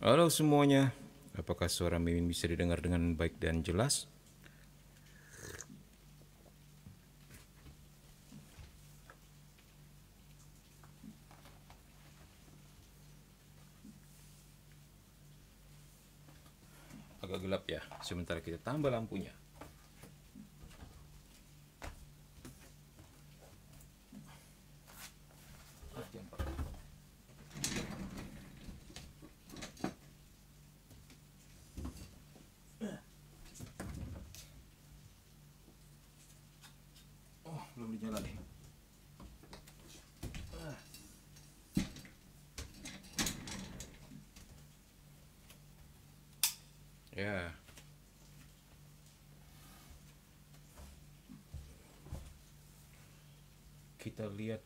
Halo semuanya, apakah suara Mimin bisa didengar dengan baik dan jelas? Agak gelap ya, sementara kita tambah lampunya. Oh, belum dinyala nih. Ya, kita lihat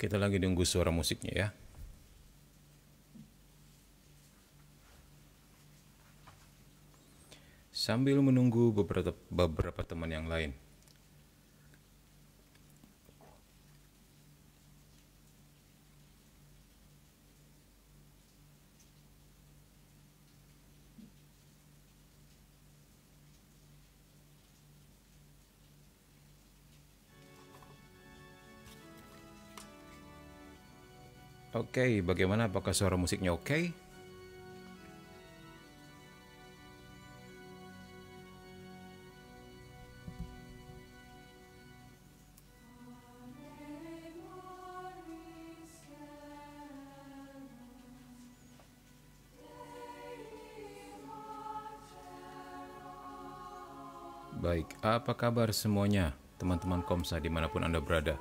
kita lagi nunggu suara musiknya ya. Sambil menunggu beberapa teman yang lain. Oke, bagaimana? Apakah suara musiknya oke? Baik, apa kabar semuanya, teman-teman Komsa dimanapun Anda berada,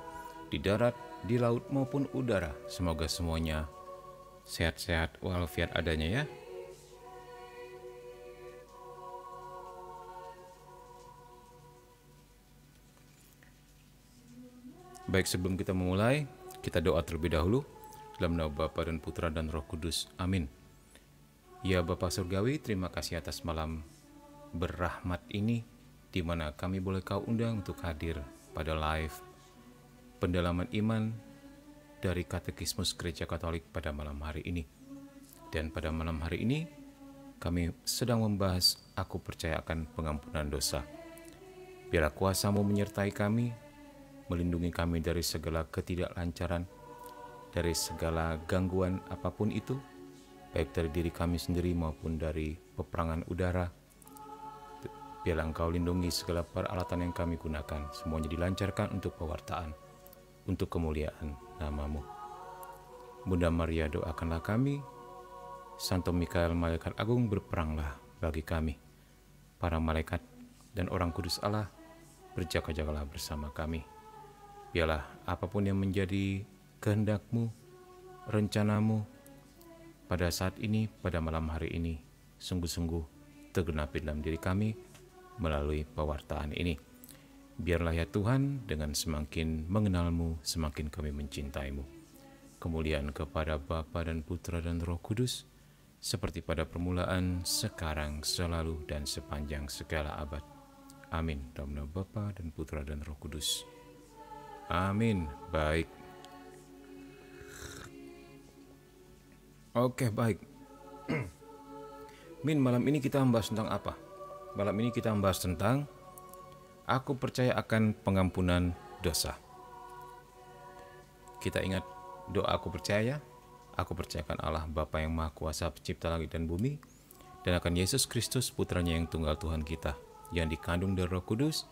di darat, di laut maupun udara. Semoga semuanya sehat-sehat walafiat adanya ya. Baik, sebelum kita memulai, kita doa terlebih dahulu. Dalam nama Bapa dan Putra dan Roh Kudus. Amin. Ya Bapa Surgawi, terima kasih atas malam berrahmat ini, di mana kami boleh Kau undang untuk hadir pada live pendalaman iman dari Katekismus Gereja Katolik pada malam hari ini. Dan pada malam hari ini, kami sedang membahas Aku Percaya Akan Pengampunan Dosa. Biarlah kuasa-Mu menyertai kami, melindungi kami dari segala ketidaklancaran, dari segala gangguan apapun itu, baik dari diri kami sendiri maupun dari peperangan udara. Biarlah Engkau lindungi segala peralatan yang kami gunakan, semuanya dilancarkan untuk pewartaan, untuk kemuliaan nama-Mu. Bunda Maria, doakanlah kami. Santo Mikael, Malaikat Agung, berperanglah bagi kami. Para malaikat dan orang kudus Allah, berjaga-jagalah bersama kami. Biarlah apapun yang menjadi kehendak-Mu, rencana-Mu pada saat ini, pada malam hari ini, sungguh-sungguh tergenapi dalam diri kami melalui pewartaan ini. Biarlah ya Tuhan, dengan semakin mengenal-Mu, semakin kami mencintai-Mu. Kemuliaan kepada Bapa dan Putra dan Roh Kudus, seperti pada permulaan, sekarang, selalu, dan sepanjang segala abad. Amin. Dalam nama Bapa dan Putra dan Roh Kudus. Amin. Baik. Oke, baik. Min, malam ini kita membahas tentang apa? Malam ini kita membahas tentang Aku Percaya Akan Pengampunan Dosa. Kita ingat doa Aku Percaya. Aku percayakan Allah Bapa yang Maha Kuasa, Pencipta langit dan bumi, dan akan Yesus Kristus, Putranya yang tunggal Tuhan kita, yang dikandung dari Roh Kudus,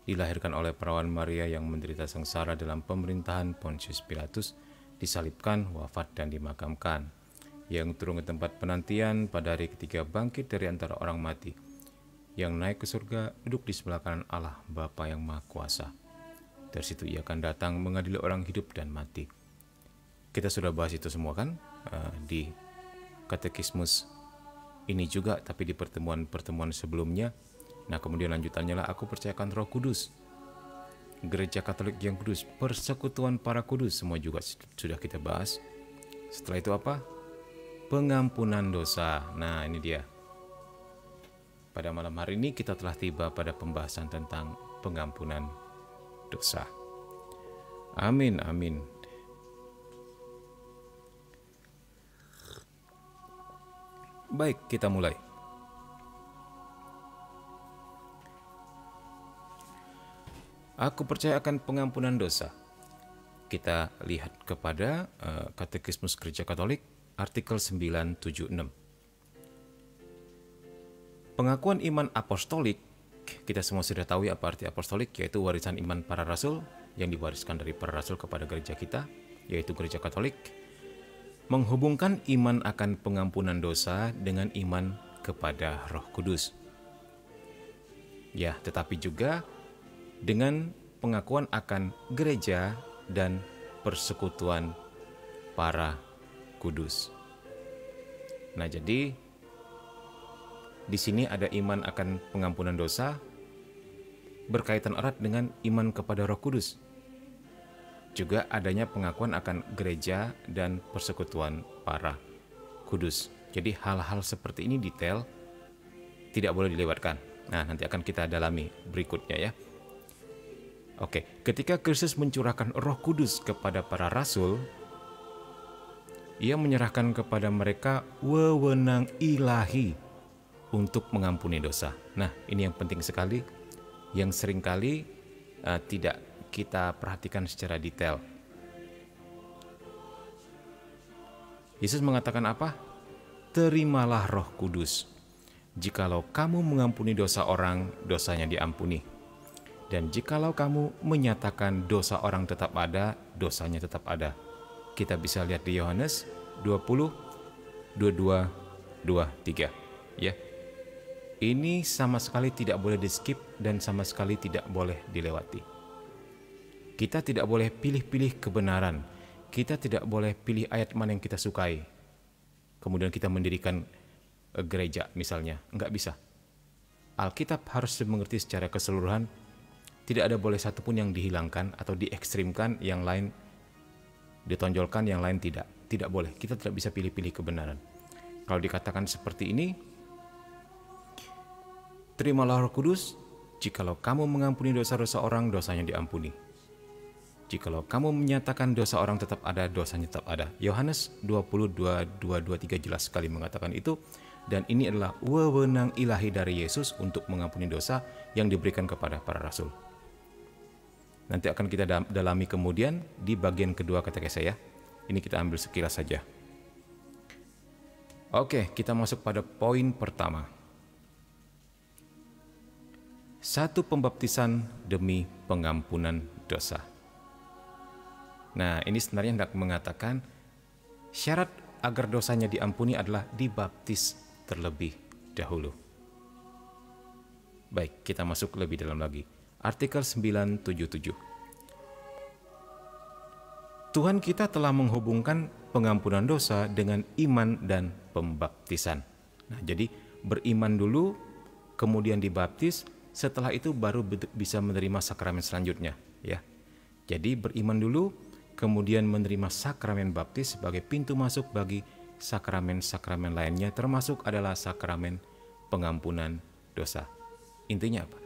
dilahirkan oleh perawan Maria, yang menderita sengsara dalam pemerintahan Pontius Pilatus, disalibkan, wafat, dan dimakamkan, yang turun ke tempat penantian, pada hari ketiga bangkit dari antara orang mati, yang naik ke surga, duduk di sebelah kanan Allah Bapa yang Maha Kuasa. Dari situ Ia akan datang mengadili orang hidup dan mati. Kita sudah bahas itu semua kan di Katekismus ini juga, tapi di pertemuan-pertemuan sebelumnya. Nah, kemudian lanjutannya lah Aku Percayakan Roh Kudus, Gereja Katolik yang kudus, persekutuan para kudus, semua juga sudah kita bahas. Setelah itu apa? Pengampunan dosa. Nah, ini dia. pada malam hari ini kita telah tiba pada pembahasan tentang pengampunan dosa. Amin, amin. Baik, kita mulai. Aku percaya akan pengampunan dosa. Kita lihat kepada Katekismus Gereja Katolik, artikel 976. Pengakuan iman apostolik, kita semua sudah tahu apa arti apostolik, yaitu warisan iman para rasul yang diwariskan dari para rasul kepada gereja kita, yaitu Gereja Katolik, menghubungkan iman akan pengampunan dosa dengan iman kepada Roh Kudus. Ya, tetapi juga dengan pengakuan akan gereja dan persekutuan para kudus. Nah, jadi di sini ada iman akan pengampunan dosa berkaitan erat dengan iman kepada Roh Kudus. Juga adanya pengakuan akan gereja dan persekutuan para kudus. Jadi hal-hal seperti ini detail tidak boleh dilewatkan. Nah, nanti akan kita dalami berikutnya ya. Oke, ketika Kristus mencurahkan Roh Kudus kepada para rasul, Ia menyerahkan kepada mereka wewenang ilahi untuk mengampuni dosa. Nah, ini yang penting sekali, yang seringkali tidak kita perhatikan secara detail. Yesus mengatakan apa? Terimalah Roh Kudus. Jikalau kamu mengampuni dosa orang, dosanya diampuni. Dan jikalau kamu menyatakan dosa orang tetap ada, dosanya tetap ada. Kita bisa lihat di Yohanes 20, 22, 23. Ya. Ini sama sekali tidak boleh di-skip dan sama sekali tidak boleh dilewati. Kita tidak boleh pilih-pilih kebenaran. Kita tidak boleh pilih ayat mana yang kita sukai. Kemudian kita mendirikan gereja misalnya. Enggak bisa. Alkitab harus dimengerti secara keseluruhan. Tidak ada boleh satupun yang dihilangkan atau diekstrimkan, yang lain ditonjolkan, yang lain tidak. Tidak boleh. Kita tidak bisa pilih-pilih kebenaran. Kalau dikatakan seperti ini, terimalah Roh Kudus, jikalau kamu mengampuni dosa-dosa orang, dosanya diampuni. Jikalau kamu menyatakan dosa orang tetap ada, dosanya tetap ada. Yohanes 20, 22, 23 jelas sekali mengatakan itu. Dan ini adalah wewenang ilahi dari Yesus untuk mengampuni dosa yang diberikan kepada para rasul. Nanti akan kita dalami kemudian di bagian kedua katekese ya. Ini kita ambil sekilas saja. Oke, kita masuk pada poin pertama. Satu pembaptisan demi pengampunan dosa. Nah, ini sebenarnya hendak mengatakan syarat agar dosanya diampuni adalah dibaptis terlebih dahulu. Baik, kita masuk lebih dalam lagi. Artikel 977. Tuhan kita telah menghubungkan pengampunan dosa dengan iman dan pembaptisan. Nah, jadi beriman dulu, kemudian dibaptis, setelah itu baru bisa menerima sakramen selanjutnya, ya. Jadi beriman dulu, kemudian menerima sakramen baptis sebagai pintu masuk bagi sakramen-sakramen lainnya, termasuk adalah sakramen pengampunan dosa. Intinya apa?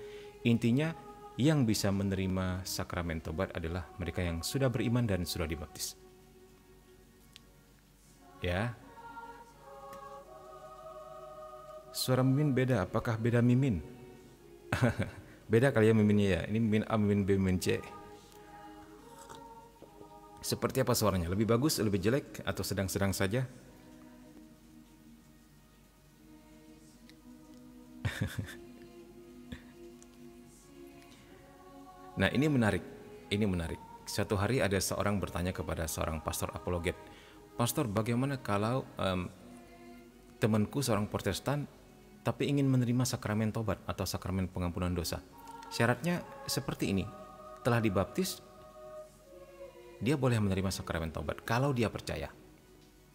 Intinya yang bisa menerima sakramen tobat adalah mereka yang sudah beriman dan sudah dibaptis. Ya. Suara Mimin beda, apakah beda Mimin? Beda kali ya Miminnya ya. Ini Mimin A, Mimin B, Mimin C. Seperti apa suaranya? Lebih bagus, lebih jelek, atau sedang-sedang saja? Nah, ini menarik. Suatu hari ada seorang bertanya kepada seorang pastor apologet, "Pastor, bagaimana kalau temanku seorang Protestan tapi ingin menerima sakramen tobat atau sakramen pengampunan dosa? Syaratnya seperti ini. Telah dibaptis, dia boleh menerima sakramen tobat kalau dia percaya."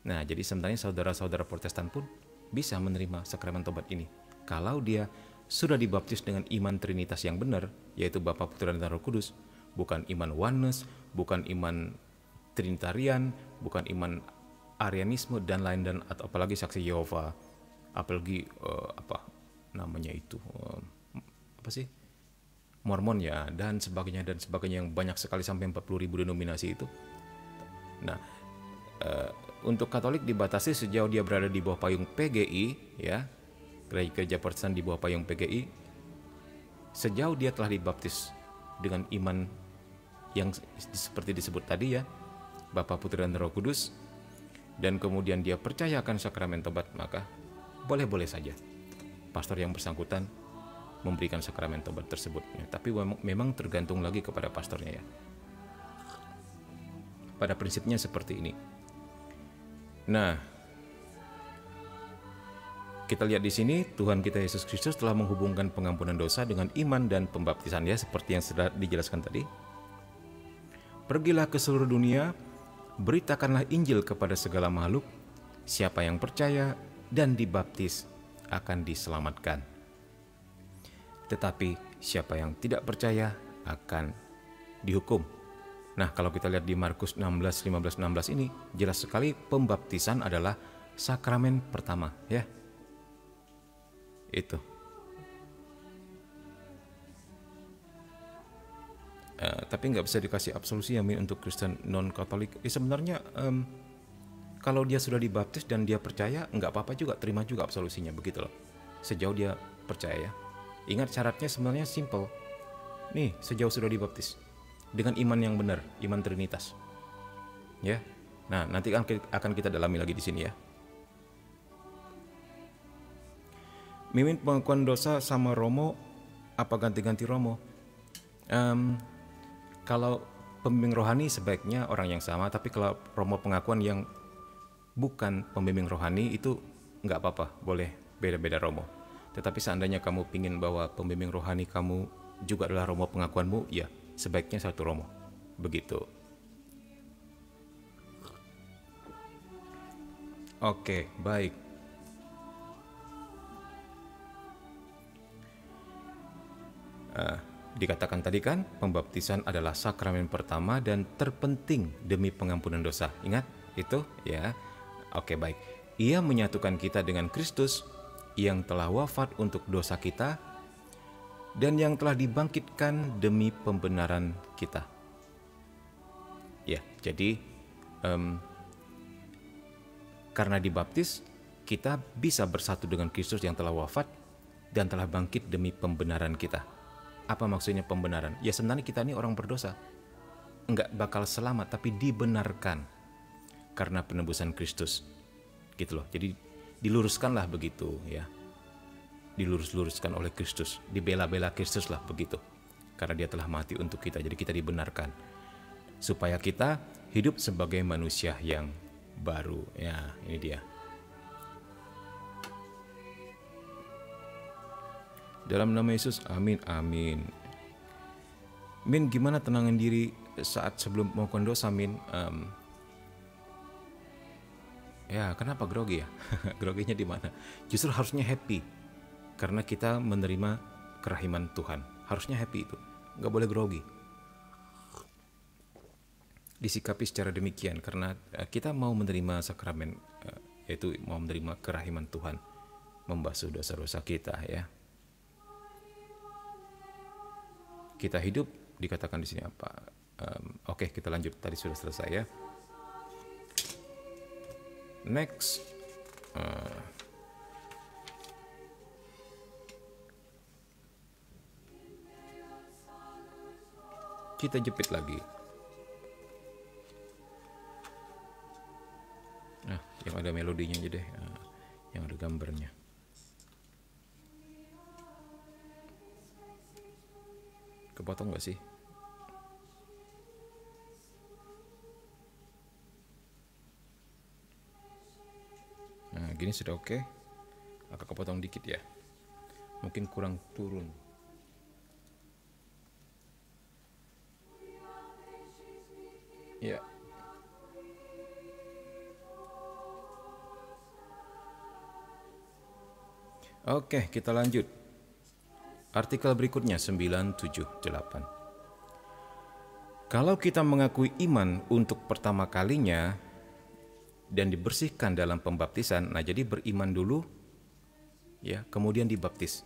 Nah, jadi sebenarnya saudara-saudara Protestan pun bisa menerima sakramen tobat ini kalau dia sudah dibaptis dengan iman Trinitas yang benar, yaitu Bapa, Putra, dan Roh Kudus, bukan iman oneness, bukan iman Trinitarian, bukan iman Arianisme dan lain, dan atau apalagi saksi Yehova, apalagi namanya itu apa sih, Mormon ya, dan sebagainya yang banyak sekali sampai 40.000 denominasi itu. Nah, untuk Katolik dibatasi sejauh dia berada di bawah payung PGI ya, Gereja Protestan di bawah payung PGI, sejauh dia telah dibaptis dengan iman yang seperti disebut tadi ya, Bapa, Putra, dan Roh Kudus, dan kemudian dia percaya akan sakramen tobat, maka boleh-boleh saja pastor yang bersangkutan memberikan sakramen tobat tersebut ya. Tapi memang tergantung lagi kepada pastornya ya. Pada prinsipnya seperti ini. Nah, kita lihat di sini Tuhan kita Yesus Kristus telah menghubungkan pengampunan dosa dengan iman dan pembaptisan ya, seperti yang sudah dijelaskan tadi. Pergilah ke seluruh dunia, beritakanlah Injil kepada segala makhluk. Siapa yang percaya dan dibaptis akan diselamatkan. Tetapi siapa yang tidak percaya akan dihukum. Nah, kalau kita lihat di Markus 16, 15, 16 ini, jelas sekali pembaptisan adalah sakramen pertama ya. Itu. Tapi nggak bisa dikasih absolusi ya untuk Kristen non-Katolik. Sebenarnya kalau dia sudah dibaptis dan dia percaya, nggak apa-apa juga, terima juga absolusinya, begitu loh. Sejauh dia percaya ya. Ingat syaratnya sebenarnya simple. Nih, sejauh sudah dibaptis dengan iman yang benar, iman Trinitas. Ya. Nah, nanti akan kita dalami lagi di sini ya. Mimin pengakuan dosa sama Romo, apa ganti-ganti Romo? Kalau pembimbing rohani sebaiknya orang yang sama, tapi kalau Romo pengakuan yang bukan pembimbing rohani itu nggak apa-apa, boleh beda-beda Romo. Tetapi seandainya kamu pingin bahwa pembimbing rohani kamu juga adalah Romo pengakuanmu, ya sebaiknya satu Romo. Begitu. Oke, baik. Dikatakan tadi kan, pembaptisan adalah sakramen pertama dan terpenting demi pengampunan dosa. Ingat itu ya. Oke, baik. Ia menyatukan kita dengan Kristus yang telah wafat untuk dosa kita dan yang telah dibangkitkan demi pembenaran kita. Ya, jadi karena dibaptis kita bisa bersatu dengan Kristus yang telah wafat dan telah bangkit demi pembenaran kita. Apa maksudnya pembenaran? Ya sebenarnya kita ini orang berdosa, enggak bakal selamat, tapi dibenarkan karena penebusan Kristus, gitu loh. Jadi diluruskanlah begitu ya, dilurus-luruskan oleh Kristus, dibela-bela Kristus lah begitu, karena dia telah mati untuk kita. Jadi kita dibenarkan supaya kita hidup sebagai manusia yang baru. Ya ini dia. Dalam nama Yesus, amin, amin. Min, gimana tenangin diri saat sebelum melakukan dosa, Min? Ya, kenapa grogi ya? Groginya di mana? Justru harusnya happy, karena kita menerima kerahiman Tuhan. Harusnya happy itu, nggak boleh grogi. Disikapi secara demikian, karena kita mau menerima sakramen, yaitu mau menerima kerahiman Tuhan, membasuh dosa-dosa kita ya. Kita hidup dikatakan di sini apa? Oke, kita lanjut. Tadi sudah selesai ya. Next, kita jepit lagi. Nah, yang ada melodinya aja deh, yang ada gambarnya. Kepotong gak sih? Nah, gini sudah oke. Agak kepotong dikit ya. Mungkin kurang turun. Ya. Oke, kita lanjut. Artikel berikutnya 978. Kalau kita mengakui iman untuk pertama kalinya dan dibersihkan dalam pembaptisan, nah jadi beriman dulu ya, kemudian dibaptis.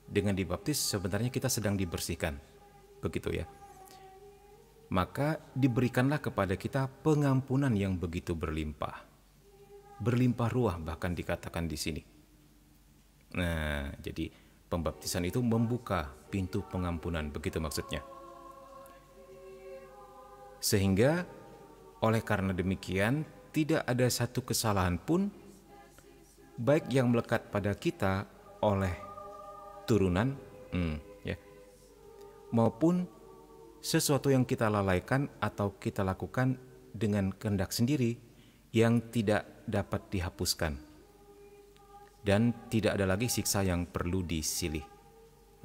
Dengan dibaptis sebenarnya kita sedang dibersihkan, begitu ya. Maka diberikanlah kepada kita pengampunan yang begitu berlimpah. Berlimpah ruah bahkan dikatakan di sini. Nah, jadi pembaptisan itu membuka pintu pengampunan, begitu maksudnya. Sehingga oleh karena demikian tidak ada satu kesalahan pun baik yang melekat pada kita oleh turunan ya, maupun sesuatu yang kita lalaikan atau kita lakukan dengan kehendak sendiri yang tidak dapat dihapuskan, dan tidak ada lagi siksa yang perlu disilih.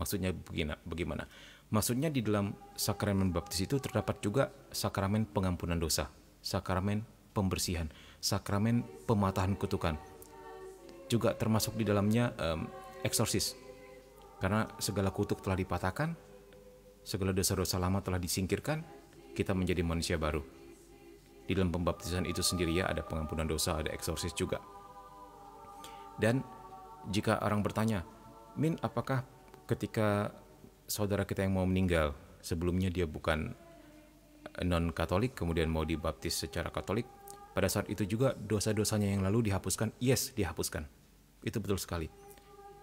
Maksudnya bagaimana? Maksudnya di dalam sakramen baptis itu terdapat juga sakramen pengampunan dosa, sakramen pembersihan, sakramen pematahan kutukan. Juga termasuk di dalamnya eksorsis. Karena segala kutuk telah dipatahkan, segala dosa-dosa lama telah disingkirkan, kita menjadi manusia baru. Di dalam pembaptisan itu sendiri ya, ada pengampunan dosa, ada eksorsis juga. Dan jika orang bertanya, Min, apakah ketika saudara kita yang mau meninggal, sebelumnya dia bukan non-Katolik, kemudian mau dibaptis secara Katolik, pada saat itu juga dosa-dosanya yang lalu dihapuskan? Yes, dihapuskan. Itu betul sekali.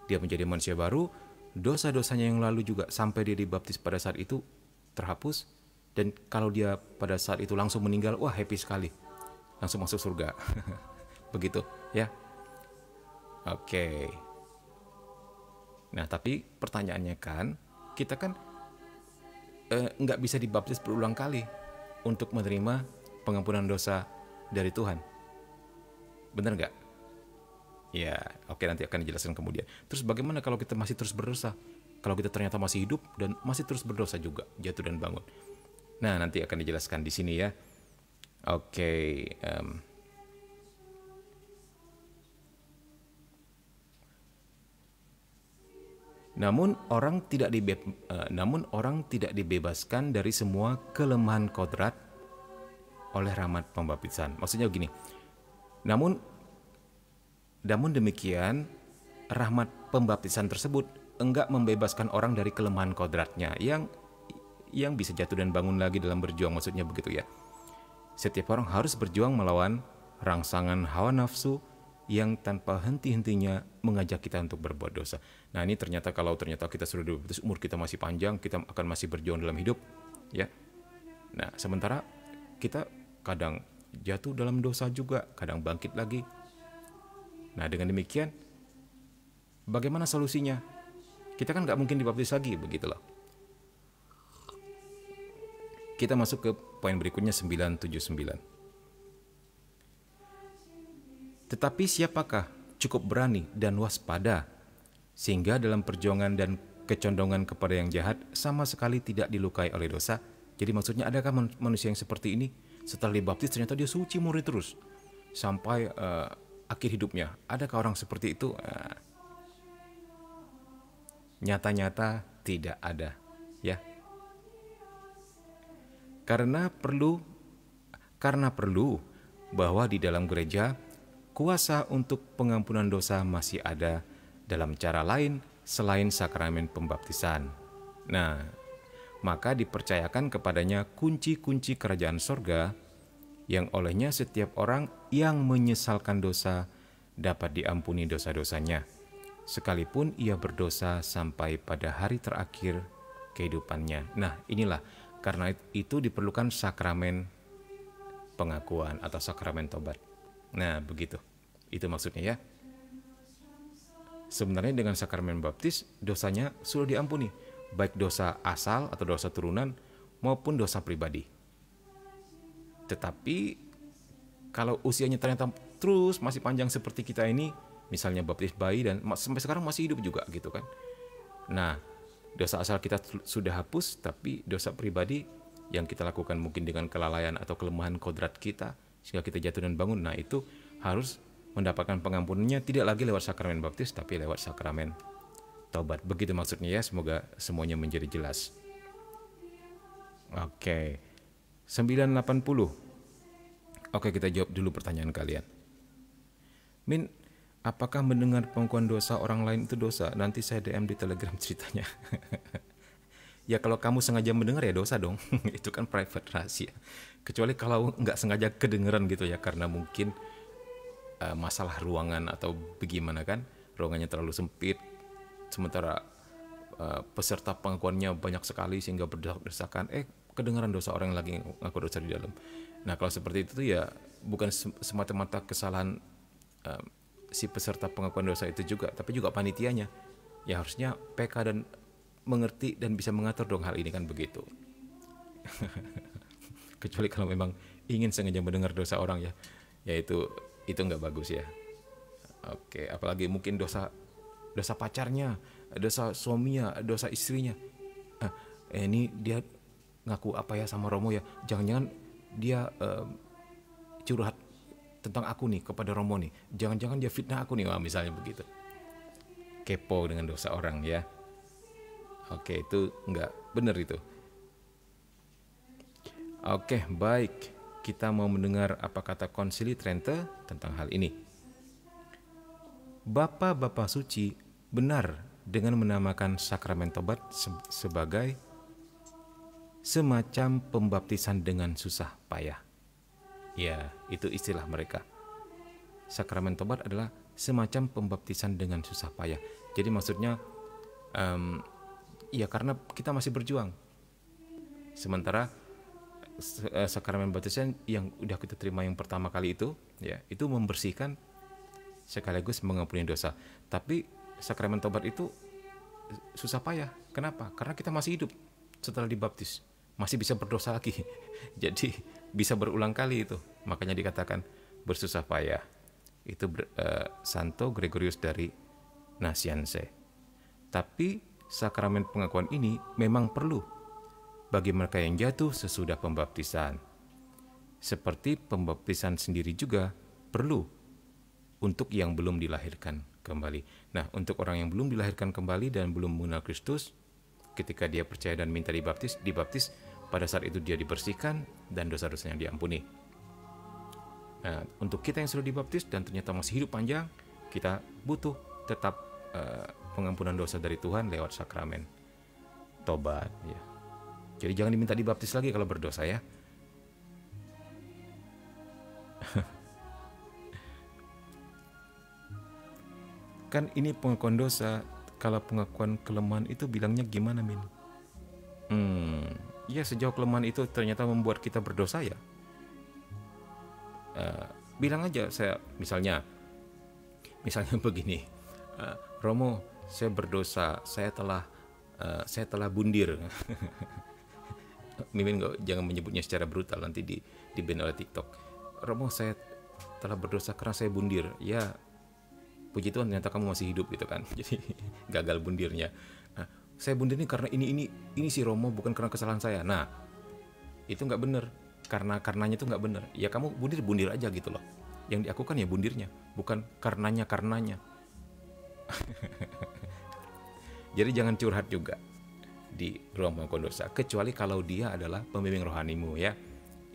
Dia menjadi manusia baru, dosa-dosanya yang lalu juga sampai dia dibaptis pada saat itu terhapus, dan kalau dia pada saat itu langsung meninggal, wah happy sekali, langsung masuk surga. Begitu ya. Oke. Nah, tapi pertanyaannya kan, kita kan nggak bisa dibaptis berulang kali untuk menerima pengampunan dosa dari Tuhan. Benar nggak? Ya, oke, nanti akan dijelaskan kemudian. Terus bagaimana kalau kita masih terus berdosa? Kalau kita ternyata masih hidup dan masih terus berdosa juga, jatuh dan bangun. Nah, nanti akan dijelaskan di sini ya. Oke. Namun orang tidak dibebaskan dari semua kelemahan kodrat oleh rahmat pembaptisan. Maksudnya begini. Namun demikian, rahmat pembaptisan tersebut enggak membebaskan orang dari kelemahan kodratnya yang bisa jatuh dan bangun lagi dalam berjuang, maksudnya begitu ya. Setiap orang harus berjuang melawan rangsangan hawa nafsu yang tanpa henti-hentinya mengajak kita untuk berbuat dosa. Nah, ini kalau ternyata kita sudah dibaptis, umur kita masih panjang, kita akan masih berjuang dalam hidup, ya. Nah, sementara kita kadang jatuh dalam dosa juga, kadang bangkit lagi. Nah, dengan demikian, bagaimana solusinya? Kita kan nggak mungkin dibaptis lagi, begitu loh. Kita masuk ke poin berikutnya 979. Tetapi siapakah cukup berani dan waspada sehingga dalam perjuangan dan kecondongan kepada yang jahat sama sekali tidak dilukai oleh dosa? Jadi maksudnya, adakah manusia yang seperti ini setelah dibaptis ternyata dia suci murni terus sampai akhir hidupnya? Adakah orang seperti itu? Nyata-nyata tidak ada, ya. Karena perlu bahwa di dalam gereja kuasa untuk pengampunan dosa masih ada dalam cara lain selain sakramen pembaptisan. Nah, maka dipercayakan kepadanya kunci-kunci kerajaan sorga, yang olehnya setiap orang yang menyesalkan dosa dapat diampuni dosa-dosanya, sekalipun ia berdosa sampai pada hari terakhir kehidupannya. Nah, inilah, karena itu diperlukan sakramen pengakuan atau sakramen tobat. Nah, begitu. Itu maksudnya ya. Sebenarnya dengan sakramen baptis, dosanya sudah diampuni, baik dosa asal atau dosa turunan maupun dosa pribadi. Tetapi kalau usianya ternyata terus masih panjang seperti kita ini, misalnya baptis bayi dan sampai sekarang masih hidup juga gitu kan. Nah, dosa asal kita sudah hapus, tapi dosa pribadi yang kita lakukan mungkin dengan kelalaian atau kelemahan kodrat kita sehingga kita jatuh dan bangun, nah itu harus mendapatkan pengampunannya tidak lagi lewat sakramen baptis tapi lewat sakramen taubat. Begitu maksudnya ya, semoga semuanya menjadi jelas. Oke. 980. Oke, kita jawab dulu pertanyaan kalian. Min, Apakah mendengar pengakuan dosa orang lain itu dosa? Nanti saya DM di Telegram ceritanya. Ya kalau kamu sengaja mendengar ya dosa dong. Itu kan private rahasia. Kecuali kalau nggak sengaja kedengeran gitu ya, karena mungkin masalah ruangan atau bagaimana kan, ruangannya terlalu sempit, sementara peserta pengakuannya banyak sekali sehingga berdesak-desakan, kedengaran dosa orang yang lagi ngaku dosa di dalam. Nah kalau seperti itu tuh ya bukan semata-mata kesalahan si peserta pengakuan dosa itu juga, tapi juga panitianya. Ya harusnya PK dan mengerti dan bisa mengatur dong hal ini kan begitu. Kecuali kalau memang ingin sengaja mendengar dosa orang ya, itu nggak bagus ya. Oke, apalagi mungkin dosa pacarnya, dosa suaminya, dosa istrinya. Ini dia ngaku apa ya sama Romo ya? Jangan-jangan dia curhat tentang aku nih kepada Romo nih. Jangan-jangan dia fitnah aku nih, misalnya begitu. Kepo dengan dosa orang ya. Oke, itu nggak benar itu. Oke, baik. Kita mau mendengar apa kata Konsili Trente tentang hal ini. Bapak-bapak suci benar dengan menamakan sakramen tobat sebagai semacam pembaptisan dengan susah payah. Ya, itu istilah mereka. Sakramen tobat adalah semacam pembaptisan dengan susah payah. Jadi maksudnya, ya karena kita masih berjuang. Sementara sakramen baptisan yang udah kita terima yang pertama kali itu, ya itu membersihkan sekaligus mengampuni dosa. Tapi sakramen tobat itu susah payah. Kenapa? Karena kita masih hidup setelah dibaptis, masih bisa berdosa lagi. Jadi bisa berulang kali itu. Makanya dikatakan bersusah payah. Itu Santo Gregorius dari Nazianze. Tapi sakramen pengakuan ini memang perlu bagi mereka yang jatuh sesudah pembaptisan. Seperti pembaptisan sendiri juga perlu untuk yang belum dilahirkan kembali. Nah, untuk orang yang belum dilahirkan kembali dan belum mengenal Kristus, ketika dia percaya dan minta dibaptis, pada saat itu dia dibersihkan dan dosa-dosanya diampuni. Nah, untuk kita yang sudah dibaptis dan ternyata masih hidup panjang, kita butuh tetap pengampunan dosa dari Tuhan lewat sakramen tobat ya. Jadi jangan diminta dibaptis lagi kalau berdosa ya. Kan ini pengakuan dosa. Kalau pengakuan kelemahan itu bilangnya gimana, Min? Ya sejauh kelemahan itu ternyata membuat kita berdosa ya. Bilang aja, saya misalnya begini, Romo, saya berdosa, saya telah bundir. Mimin jangan menyebutnya secara brutal, nanti di ban oleh TikTok. Romo, saya telah berdosa karena saya bundir. Ya, puji Tuhan ternyata kamu masih hidup gitu kan. Jadi gagal bundirnya. Nah, saya bundir ini karena ini si Romo, bukan karena kesalahan saya. Nah, itu nggak benar. Karenanya itu nggak benar. Ya kamu bundir aja gitu loh. Yang diakukan ya bundirnya, bukan karenanya. Jadi jangan curhat juga di ruang pengakuan dosa, kecuali kalau dia adalah pembimbing rohanimu ya.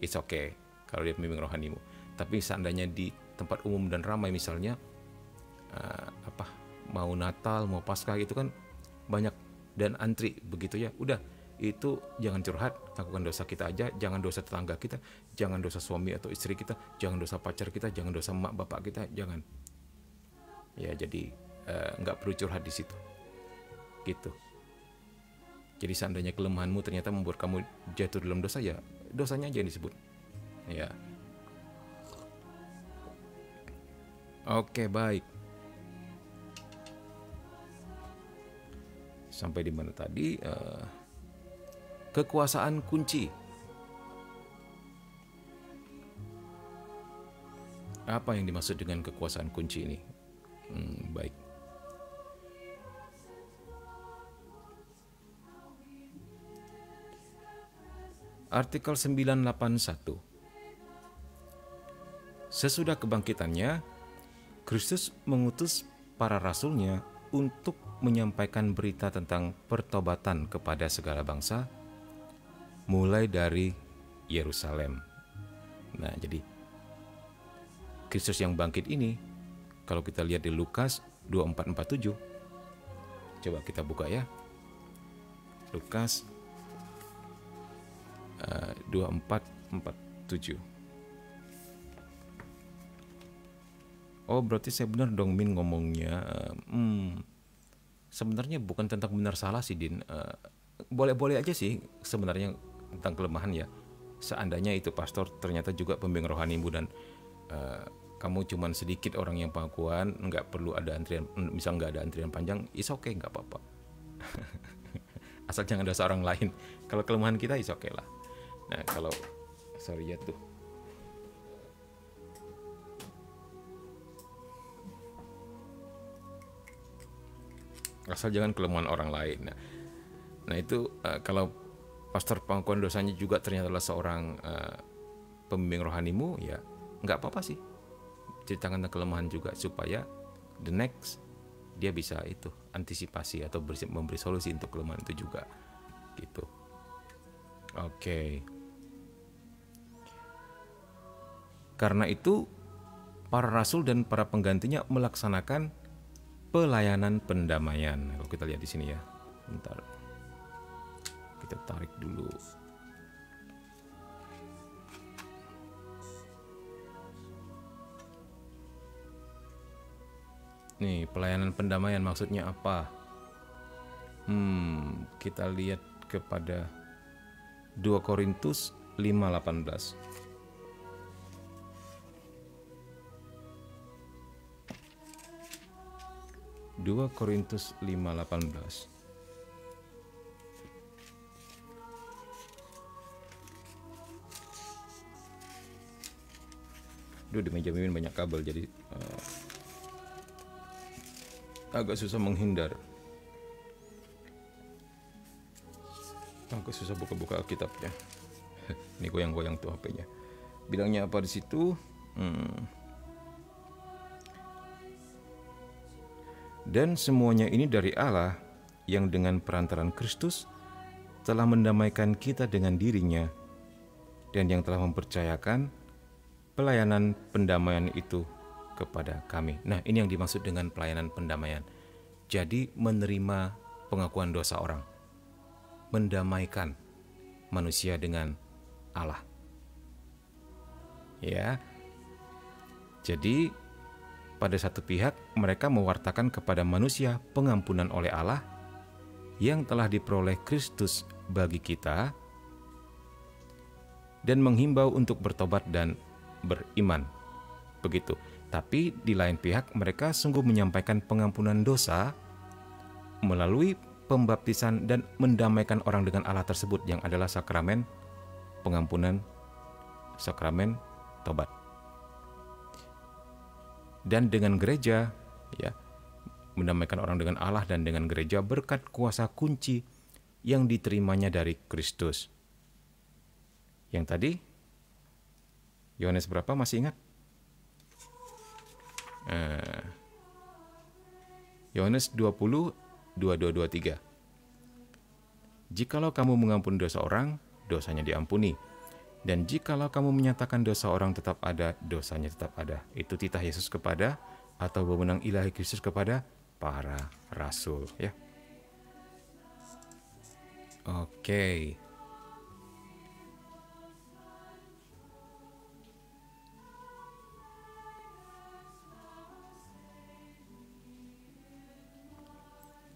It's okay kalau dia pembimbing rohanimu. Tapi seandainya di tempat umum dan ramai, misalnya mau Natal, mau Paskah itu kan banyak dan antri begitu ya. Udah, itu jangan curhat, lakukan dosa kita aja, jangan dosa tetangga kita, jangan dosa suami atau istri kita, jangan dosa pacar kita, jangan dosa emak bapak kita, jangan. Ya jadi nggak perlu curhat di situ. Gitu. Jadi seandainya kelemahanmu ternyata membuat kamu jatuh dalam dosa, ya dosanya aja yang disebut. Ya. Oke, baik. Sampai di mana tadi? Kekuasaan kunci. Apa yang dimaksud dengan kekuasaan kunci ini? Baik. Artikel 981. Sesudah kebangkitannya, Kristus mengutus para rasulnya untuk menyampaikan berita tentang pertobatan kepada segala bangsa, mulai dari Yerusalem. Nah, jadi Kristus yang bangkit ini Kalau kita lihat di Lukas 24:47, coba kita buka ya. Lukas 24:47. Oh, berarti saya benar dong Min ngomongnya. Sebenarnya bukan tentang benar salah sih Din. Boleh-boleh aja sih sebenarnya tentang kelemahan ya. Seandainya itu pastor ternyata juga pembimbing rohanimu dan kamu cuman sedikit orang yang pengakuan, nggak perlu ada antrian, misal nggak ada antrian panjang, is okay, nggak apa-apa. Asal jangan ada seorang lain. Kalau kelemahan kita is okay lah. Nah kalau sorry ya tuh. Asal jangan kelemahan orang lain. Nah itu kalau pastor pengakuan dosanya juga ternyata adalah seorang pembimbing rohanimu, ya nggak apa-apa sih. Ceritakan tentang kelemahan juga supaya the next dia bisa itu antisipasi atau memberi solusi untuk kelemahan itu juga gitu. Oke. Karena itu para rasul dan para penggantinya melaksanakan pelayanan pendamaian. Kalau kita lihat di sini ya. Bentar. Kita tarik dulu. Nih, pelayanan pendamaian maksudnya apa? Kita lihat kepada 2 Korintus 5:18. 2 Korintus 5:18. Duh, di meja mimin banyak kabel jadi agak susah menghindar. Agak susah buka-buka Alkitabnya. Ini goyang-goyang tuh HP-nya. Bilangnya apa di situ? Dan semuanya ini dari Allah yang dengan perantaran Kristus telah mendamaikan kita dengan dirinya dan yang telah mempercayakan pelayanan pendamaian itu kepada kami. Nah, ini yang dimaksud dengan pelayanan pendamaian. Jadi menerima pengakuan dosa orang, mendamaikan manusia dengan Allah. Ya. Jadi pada satu pihak mereka mewartakan kepada manusia pengampunan oleh Allah yang telah diperoleh Kristus bagi kita dan menghimbau untuk bertobat dan beriman. Begitu. Tapi di lain pihak mereka sungguh menyampaikan pengampunan dosa melalui pembaptisan dan mendamaikan orang dengan Allah tersebut yang adalah sakramen pengampunan, sakramen tobat. Dan dengan gereja, ya, mendamaikan orang dengan Allah dan dengan gereja berkat kuasa kunci yang diterimanya dari Kristus. Yang tadi Yohanes berapa masih ingat? Yohanes 20:22-23. Jikalau kamu mengampuni dosa orang, dosanya diampuni. Dan jikalau kamu menyatakan dosa orang tetap ada, dosanya tetap ada. Itu titah Yesus kepada atau wewenang ilahi Kristus kepada para rasul, ya. Oke.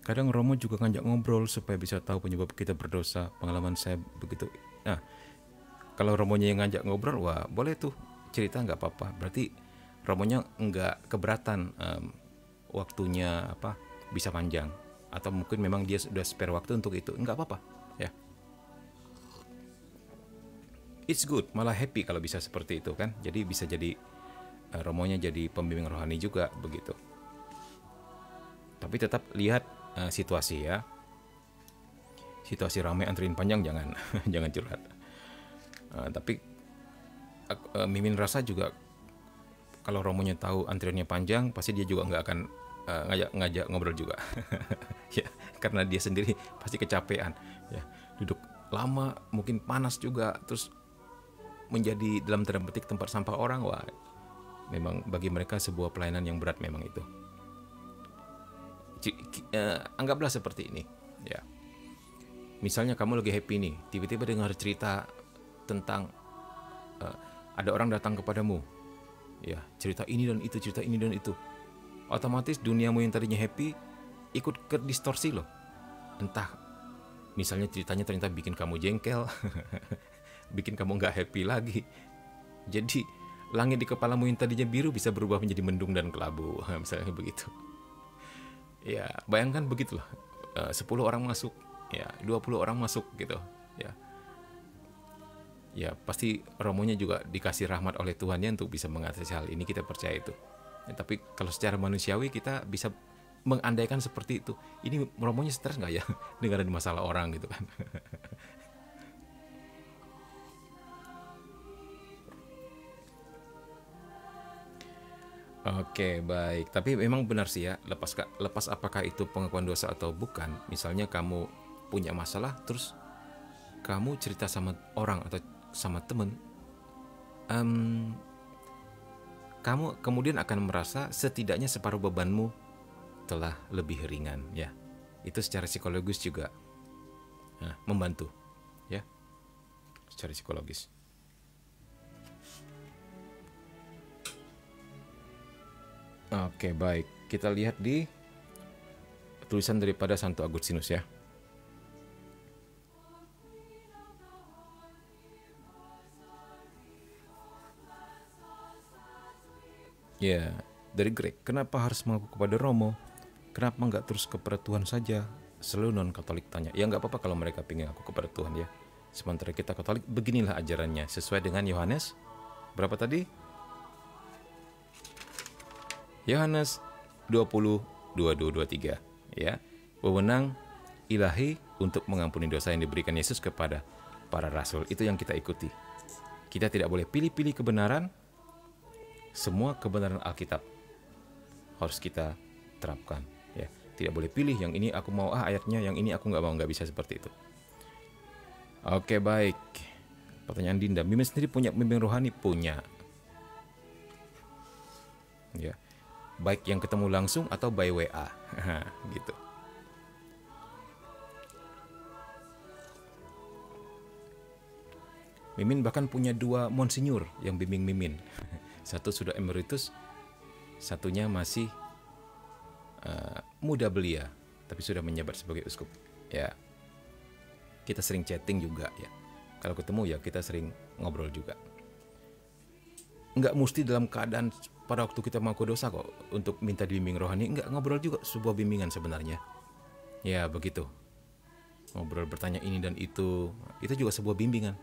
Kadang Romo juga ngajak ngobrol supaya bisa tahu penyebab kita berdosa. Pengalaman saya begitu. Nah, kalau Romonya yang ngajak ngobrol, wah boleh tuh cerita, nggak apa-apa. Berarti Romonya nggak keberatan waktunya bisa panjang. Atau mungkin memang dia sudah spare waktu untuk itu. Nggak apa-apa, ya. It's good, malah happy kalau bisa seperti itu kan. Jadi bisa jadi Romonya jadi pembimbing rohani juga begitu. Tapi tetap lihat situasi ya. Situasi ramai antrian panjang jangan jangan curhat. Tapi Mimin rasa juga kalau Romonya tahu antriannya panjang, pasti dia juga nggak akan ngajak ngobrol juga. Ya, karena dia sendiri pasti kecapean. Ya, duduk lama, mungkin panas juga, terus menjadi dalam tanda petik tempat sampah orang, wah Memang bagi mereka sebuah pelayanan yang berat memang itu. Anggaplah seperti ini, ya. Misalnya kamu lagi happy nih, tiba-tiba dengar cerita tentang ada orang datang kepadamu, ya, cerita ini dan itu, cerita ini dan itu. Otomatis duniamu yang tadinya happy ikut ke distorsi loh. Entah, misalnya ceritanya ternyata bikin kamu jengkel, bikin kamu nggak happy lagi. Jadi langit di kepalamu yang tadinya biru bisa berubah menjadi mendung dan kelabu, misalnya begitu. Ya, bayangkan begitulah. 10 orang masuk, ya, 20 orang masuk gitu, ya. Ya, pasti romonya juga dikasih rahmat oleh Tuhannya untuk bisa mengatasi hal ini, kita percaya itu. Ya, tapi kalau secara manusiawi kita bisa mengandaikan seperti itu. Ini romonya stres nggak ya dengan ada masalah orang gitu kan. Oke, baik. Tapi memang benar sih ya, lepas apakah itu pengakuan dosa atau bukan. Misalnya kamu punya masalah, terus kamu cerita sama orang atau sama temen, kamu kemudian akan merasa setidaknya separuh bebanmu telah lebih ringan, ya. Itu secara psikologis juga membantu, ya, secara psikologis. Oke, baik. Kita lihat di tulisan daripada Santo Agustinus ya. Ya, dari Greg. Kenapa harus mengaku kepada Romo? Kenapa nggak terus kepada Tuhan saja? Selalu non-Katolik tanya. Ya nggak apa-apa kalau mereka ingin aku kepada Tuhan ya. Sementara kita Katolik, beginilah ajarannya. Sesuai dengan Yohanes, berapa tadi? Yohanes 20, 22, 23. Ya, wewenang ilahi untuk mengampuni dosa yang diberikan Yesus kepada para rasul. Itu yang kita ikuti. Kita tidak boleh pilih-pilih kebenaran. Semua kebenaran Alkitab harus kita terapkan. Ya, tidak boleh pilih yang ini aku mau ayatnya, yang ini aku nggak mau, nggak bisa seperti itu. Oke, baik. Pertanyaan Dinda, Mimin sendiri punya pembimbing rohani? Punya. Ya, baik yang ketemu langsung atau by WA, gitu. Mimin bahkan punya 2 monsinyur yang bimbing Mimin. Satu sudah emeritus, satunya masih muda belia, tapi sudah menjabat sebagai uskup. Ya, kita sering chatting juga ya. Kalau ketemu ya kita sering ngobrol juga. Nggak mesti dalam keadaan pada waktu kita mengaku dosa kok untuk minta dibimbing rohani. Nggak, ngobrol juga sebuah bimbingan sebenarnya. Ya begitu. Ngobrol, bertanya ini dan itu juga sebuah bimbingan.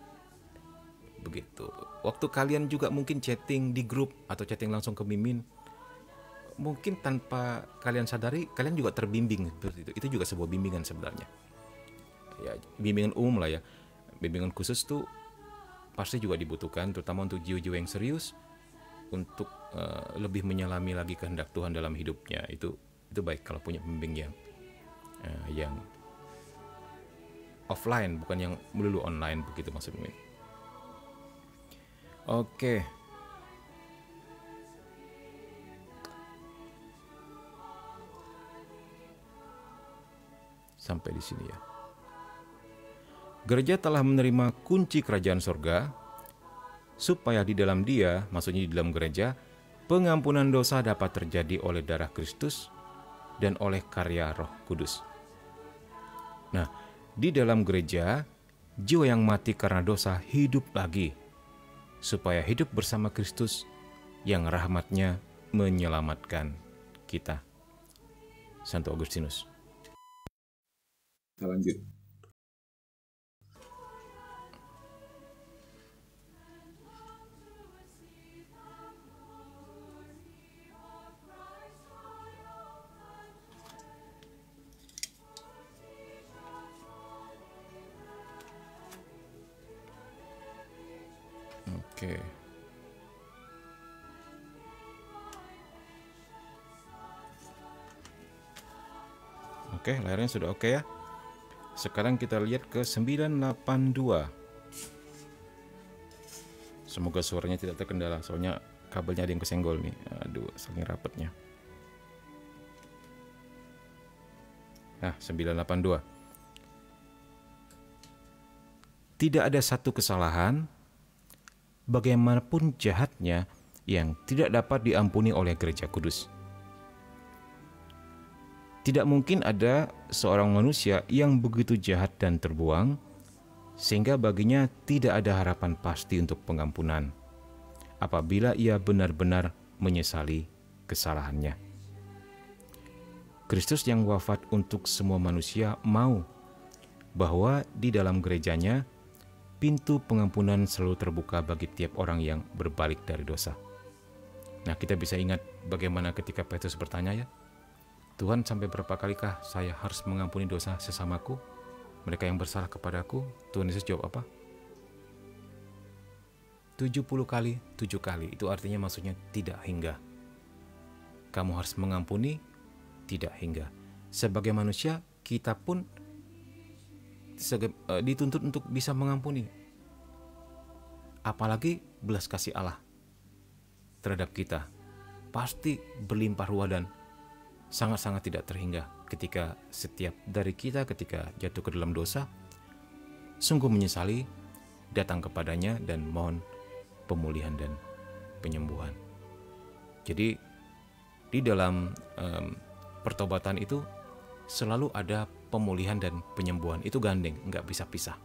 Begitu. Waktu kalian juga mungkin chatting di grup atau chatting langsung ke Mimin, mungkin tanpa kalian sadari kalian juga terbimbing seperti itu. Itu juga sebuah bimbingan sebenarnya. Ya, bimbingan umum lah ya. Bimbingan khusus tuh pasti juga dibutuhkan, terutama untuk jiwa-jiwa yang serius, untuk lebih menyelami lagi kehendak Tuhan dalam hidupnya. Itu baik kalau punya pembimbing yang offline, bukan yang melulu online, begitu maksudnya. Oke. Sampai di sini ya. Gereja telah menerima kunci kerajaan sorga, supaya di dalam Dia, maksudnya di dalam gereja, pengampunan dosa dapat terjadi oleh darah Kristus dan oleh karya Roh Kudus. Nah, di dalam gereja, jiwa yang mati karena dosa hidup lagi, supaya hidup bersama Kristus yang rahmat-Nya menyelamatkan kita. Santo Agustinus. Kita lanjut. Oke. Oke, layarnya sudah oke ya. Sekarang kita lihat ke 982. Semoga suaranya tidak terkendala, soalnya kabelnya ada yang kesenggol nih. Aduh, saking rapetnya. Nah, 982. Tidak ada satu kesalahan, bagaimanapun jahatnya, yang tidak dapat diampuni oleh gereja kudus. Tidak mungkin ada seorang manusia yang begitu jahat dan terbuang, sehingga baginya tidak ada harapan pasti untuk pengampunan, apabila ia benar-benar menyesali kesalahannya. Kristus yang wafat untuk semua manusia mau bahwa di dalam gerejanya, pintu pengampunan selalu terbuka bagi tiap orang yang berbalik dari dosa. Nah, kita bisa ingat bagaimana ketika Petrus bertanya, ya, Tuhan, sampai berapa kalikah saya harus mengampuni dosa sesamaku, mereka yang bersalah kepadaku? Tuhan Yesus jawab apa? 70 kali, 7 kali. Itu artinya maksudnya tidak hingga. Kamu harus mengampuni, tidak hingga. Sebagai manusia, kita pun dituntut untuk bisa mengampuni. Apalagi belas kasih Allah terhadap kita pasti berlimpah ruah dan sangat-sangat tidak terhingga ketika setiap dari kita ketika jatuh ke dalam dosa sungguh menyesali, datang kepadanya dan mohon pemulihan dan penyembuhan. Jadi di dalam pertobatan itu selalu ada pemulihan dan penyembuhan, itu gandeng, nggak bisa pisah.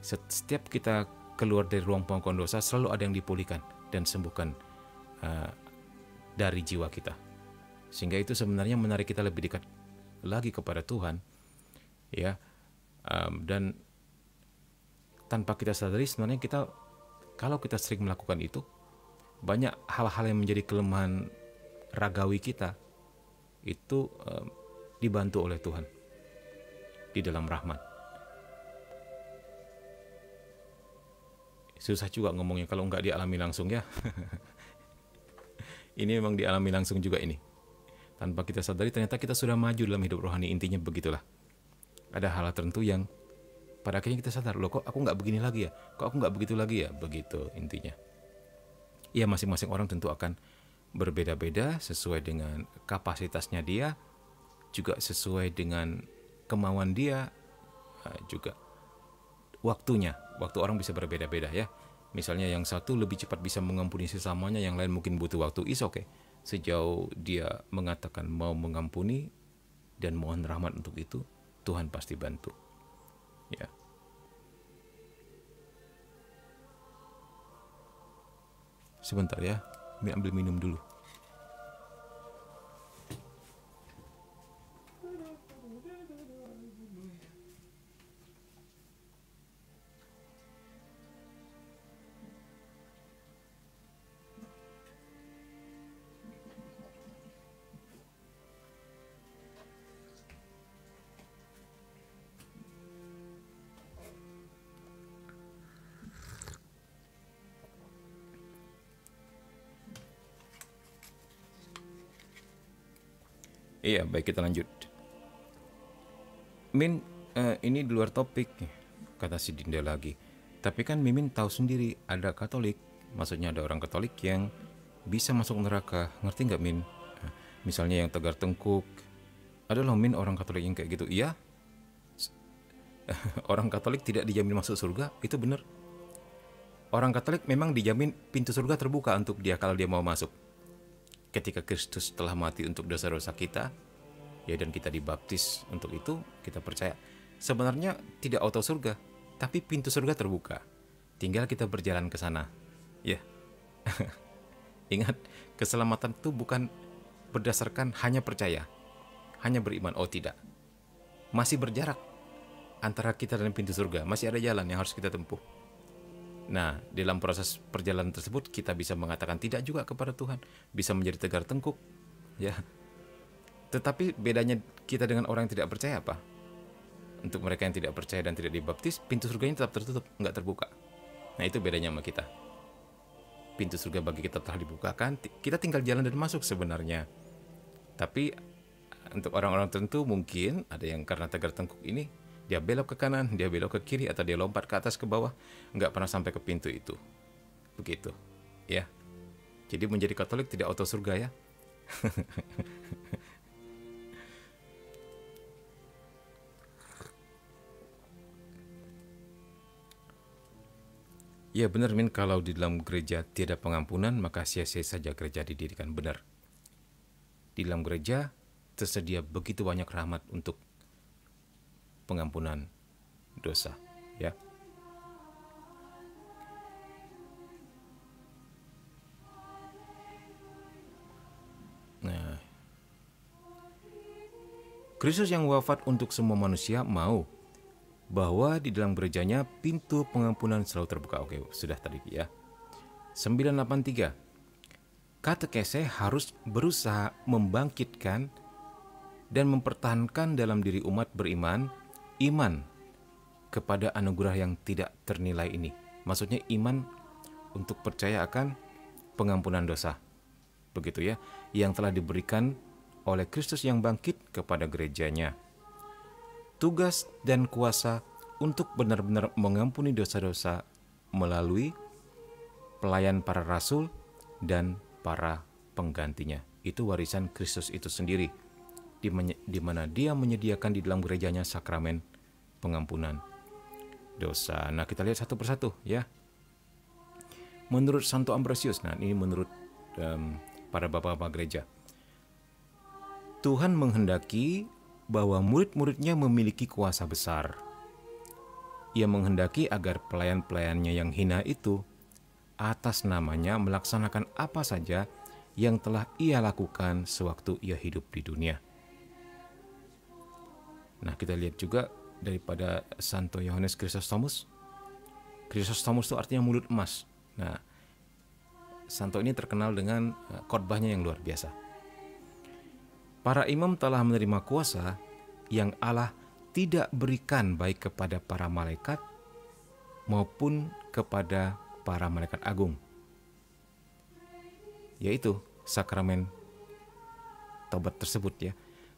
Setiap kita keluar dari ruang pengakuan dosa selalu ada yang dipulihkan dan sembuhkan dari jiwa kita. Sehingga itu sebenarnya menarik kita lebih dekat lagi kepada Tuhan, ya. Dan tanpa kita sadari sebenarnya kita, kalau kita sering melakukan itu, banyak hal-hal yang menjadi kelemahan ragawi kita itu dibantu oleh Tuhan di dalam rahmat. Susah juga ngomongnya kalau nggak dialami langsung, ya. Ini memang dialami langsung juga ini. Tanpa kita sadari ternyata kita sudah maju dalam hidup rohani. Intinya begitulah. Ada hal tertentu yang pada akhirnya kita sadar, loh kok aku nggak begini lagi ya? Kok aku nggak begitu lagi ya? Begitu intinya. Ya, masing-masing orang tentu akan berbeda-beda sesuai dengan kapasitasnya dia, juga sesuai dengan kemauan dia, juga waktunya. Waktu orang bisa berbeda-beda, ya. Misalnya yang satu lebih cepat bisa mengampuni sesamanya, yang lain mungkin butuh waktu. Is okay. Sejauh dia mengatakan mau mengampuni dan mohon rahmat untuk itu, Tuhan pasti bantu. Ya. Sebentar ya, ambil minum dulu. Iya, baik, kita lanjut. Min, ini di luar topik, kata si Dinda lagi. Tapi kan Mimin tahu sendiri ada Katolik, maksudnya ada orang Katolik yang bisa masuk neraka. Ngerti nggak, Min? Misalnya yang tegar tengkuk. Ada loh, Min, orang Katolik yang kayak gitu. Iya, orang Katolik tidak dijamin masuk surga, itu benar. Orang Katolik memang dijamin pintu surga terbuka untuk dia kalau dia mau masuk. Ketika Kristus telah mati untuk dosa-dosa kita, ya, dan kita dibaptis untuk itu, kita percaya sebenarnya tidak auto surga, tapi pintu surga terbuka. Tinggal kita berjalan ke sana. Ya. Ingat, keselamatan itu bukan berdasarkan hanya percaya, hanya beriman. Oh tidak. Masih berjarak antara kita dan pintu surga, masih ada jalan yang harus kita tempuh. Nah, dalam proses perjalanan tersebut kita bisa mengatakan tidak juga kepada Tuhan, bisa menjadi tegar tengkuk, ya. Tetapi bedanya kita dengan orang yang tidak percaya apa? Untuk mereka yang tidak percaya dan tidak dibaptis, pintu surganya tetap tertutup, nggak terbuka. Nah, itu bedanya sama kita. Pintu surga bagi kita telah dibukakan, kita tinggal jalan dan masuk sebenarnya. Tapi untuk orang-orang tertentu mungkin ada yang karena tegar tengkuk ini, dia belok ke kanan, dia belok ke kiri, atau dia lompat ke atas ke bawah, nggak pernah sampai ke pintu itu. Begitu, ya. Jadi menjadi Katolik tidak auto surga ya. Ya benar Min, kalau di dalam gereja tiada pengampunan maka sia-sia saja gereja didirikan, benar. Di dalam gereja tersedia begitu banyak rahmat untuk pengampunan dosa, ya. Nah, Kristus yang wafat untuk semua manusia mau bahwa di dalam gerejanya pintu pengampunan selalu terbuka. Oke, sudah tadi ya. 983. Katekese harus berusaha membangkitkan dan mempertahankan dalam diri umat beriman iman kepada anugerah yang tidak ternilai ini. Maksudnya iman untuk percaya akan pengampunan dosa. Begitu ya, yang telah diberikan oleh Kristus yang bangkit kepada gerejanya. Tugas dan kuasa untuk benar-benar mengampuni dosa-dosa melalui pelayan para rasul dan para penggantinya. Itu warisan Kristus itu sendiri, di mana dia menyediakan di dalam gerejanya sakramen pengampunan dosa. Nah, kita lihat satu persatu ya. Menurut Santo Ambrosius, nah ini menurut para bapak-bapak gereja, Tuhan menghendaki bahwa murid-muridnya memiliki kuasa besar. Ia menghendaki agar pelayan-pelayannya yang hina itu atas namanya melaksanakan apa saja yang telah ia lakukan sewaktu ia hidup di dunia. Nah, kita lihat juga daripada Santo Yohanes Chrysostomus. Chrysostomus itu artinya mulut emas. Nah, Santo ini terkenal dengan khotbahnya yang luar biasa. Para imam telah menerima kuasa yang Allah tidak berikan baik kepada para malaikat maupun kepada para malaikat agung, yaitu sakramen taubat tersebut ya.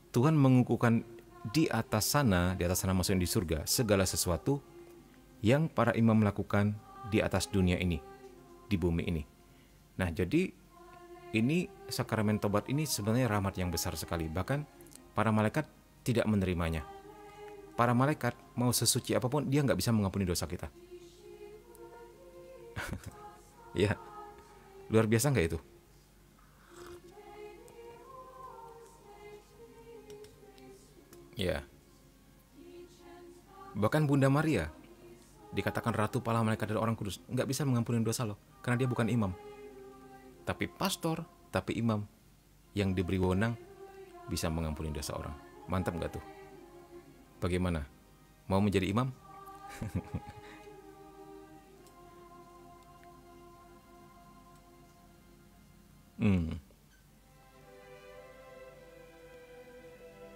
Tuhan mengukuhkan di atas sana maksudnya di surga, segala sesuatu yang para imam lakukan di atas dunia ini, di bumi ini. Nah, jadi ini sakramen tobat ini sebenarnya rahmat yang besar sekali. Bahkan para malaikat tidak menerimanya. Para malaikat mau sesuci apapun, dia nggak bisa mengampuni dosa kita. Ya, luar biasa nggak itu? Ya. Bahkan Bunda Maria dikatakan ratu para malaikat dan orang kudus, nggak bisa mengampuni dosa loh, karena dia bukan imam. Tapi pastor, tapi imam yang diberi wewenang bisa mengampuni dosa orang. Mantap nggak tuh? Bagaimana? Mau menjadi imam?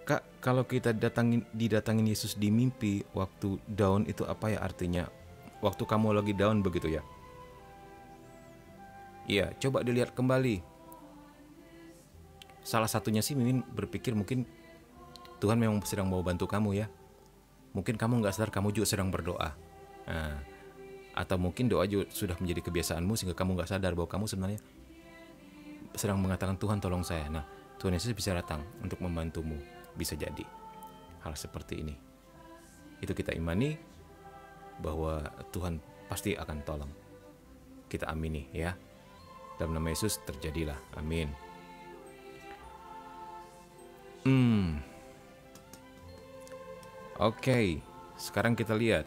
Kak, kalau kita didatangin Yesus di mimpi waktu down itu apa ya artinya? Waktu kamu lagi down begitu ya? Iya, coba dilihat kembali. Salah satunya sih Mimin berpikir mungkin Tuhan memang sedang mau bantu kamu ya. Mungkin kamu nggak sadar kamu juga sedang berdoa. Nah, atau mungkin doa juga sudah menjadi kebiasaanmu sehingga kamu nggak sadar bahwa kamu sebenarnya sedang mengatakan Tuhan tolong saya. Nah, Tuhan Yesus bisa datang untuk membantumu. Bisa jadi hal seperti ini. Itu kita imani bahwa Tuhan pasti akan tolong. Kita amini ya. Dalam nama Yesus terjadilah. Amin. Oke, sekarang kita lihat.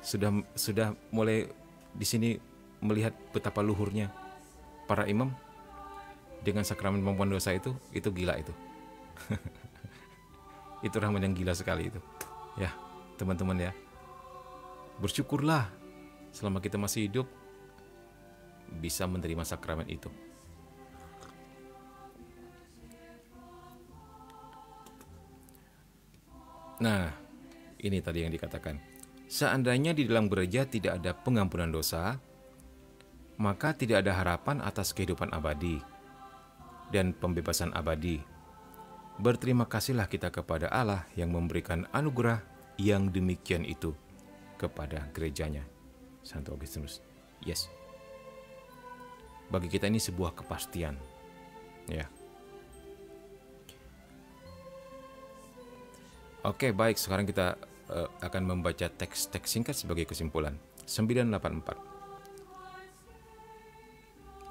Sudah mulai di sini melihat betapa luhurnya para imam dengan sakramen pengampunan dosa itu gila itu. Itu rahmat yang gila sekali itu. Ya, teman-teman ya. Bersyukurlah selama kita masih hidup bisa menerima sakramen itu. Nah, ini tadi yang dikatakan. Seandainya di dalam gereja tidak ada pengampunan dosa, maka tidak ada harapan atas kehidupan abadi dan pembebasan abadi. Berterima kasihlah kita kepada Allah yang memberikan anugerah yang demikian itu kepada gerejanya. Santo Augustinus. Yes. Bagi kita ini sebuah kepastian, ya. Oke, baik. Sekarang kita akan membaca teks-teks singkat sebagai kesimpulan. 984.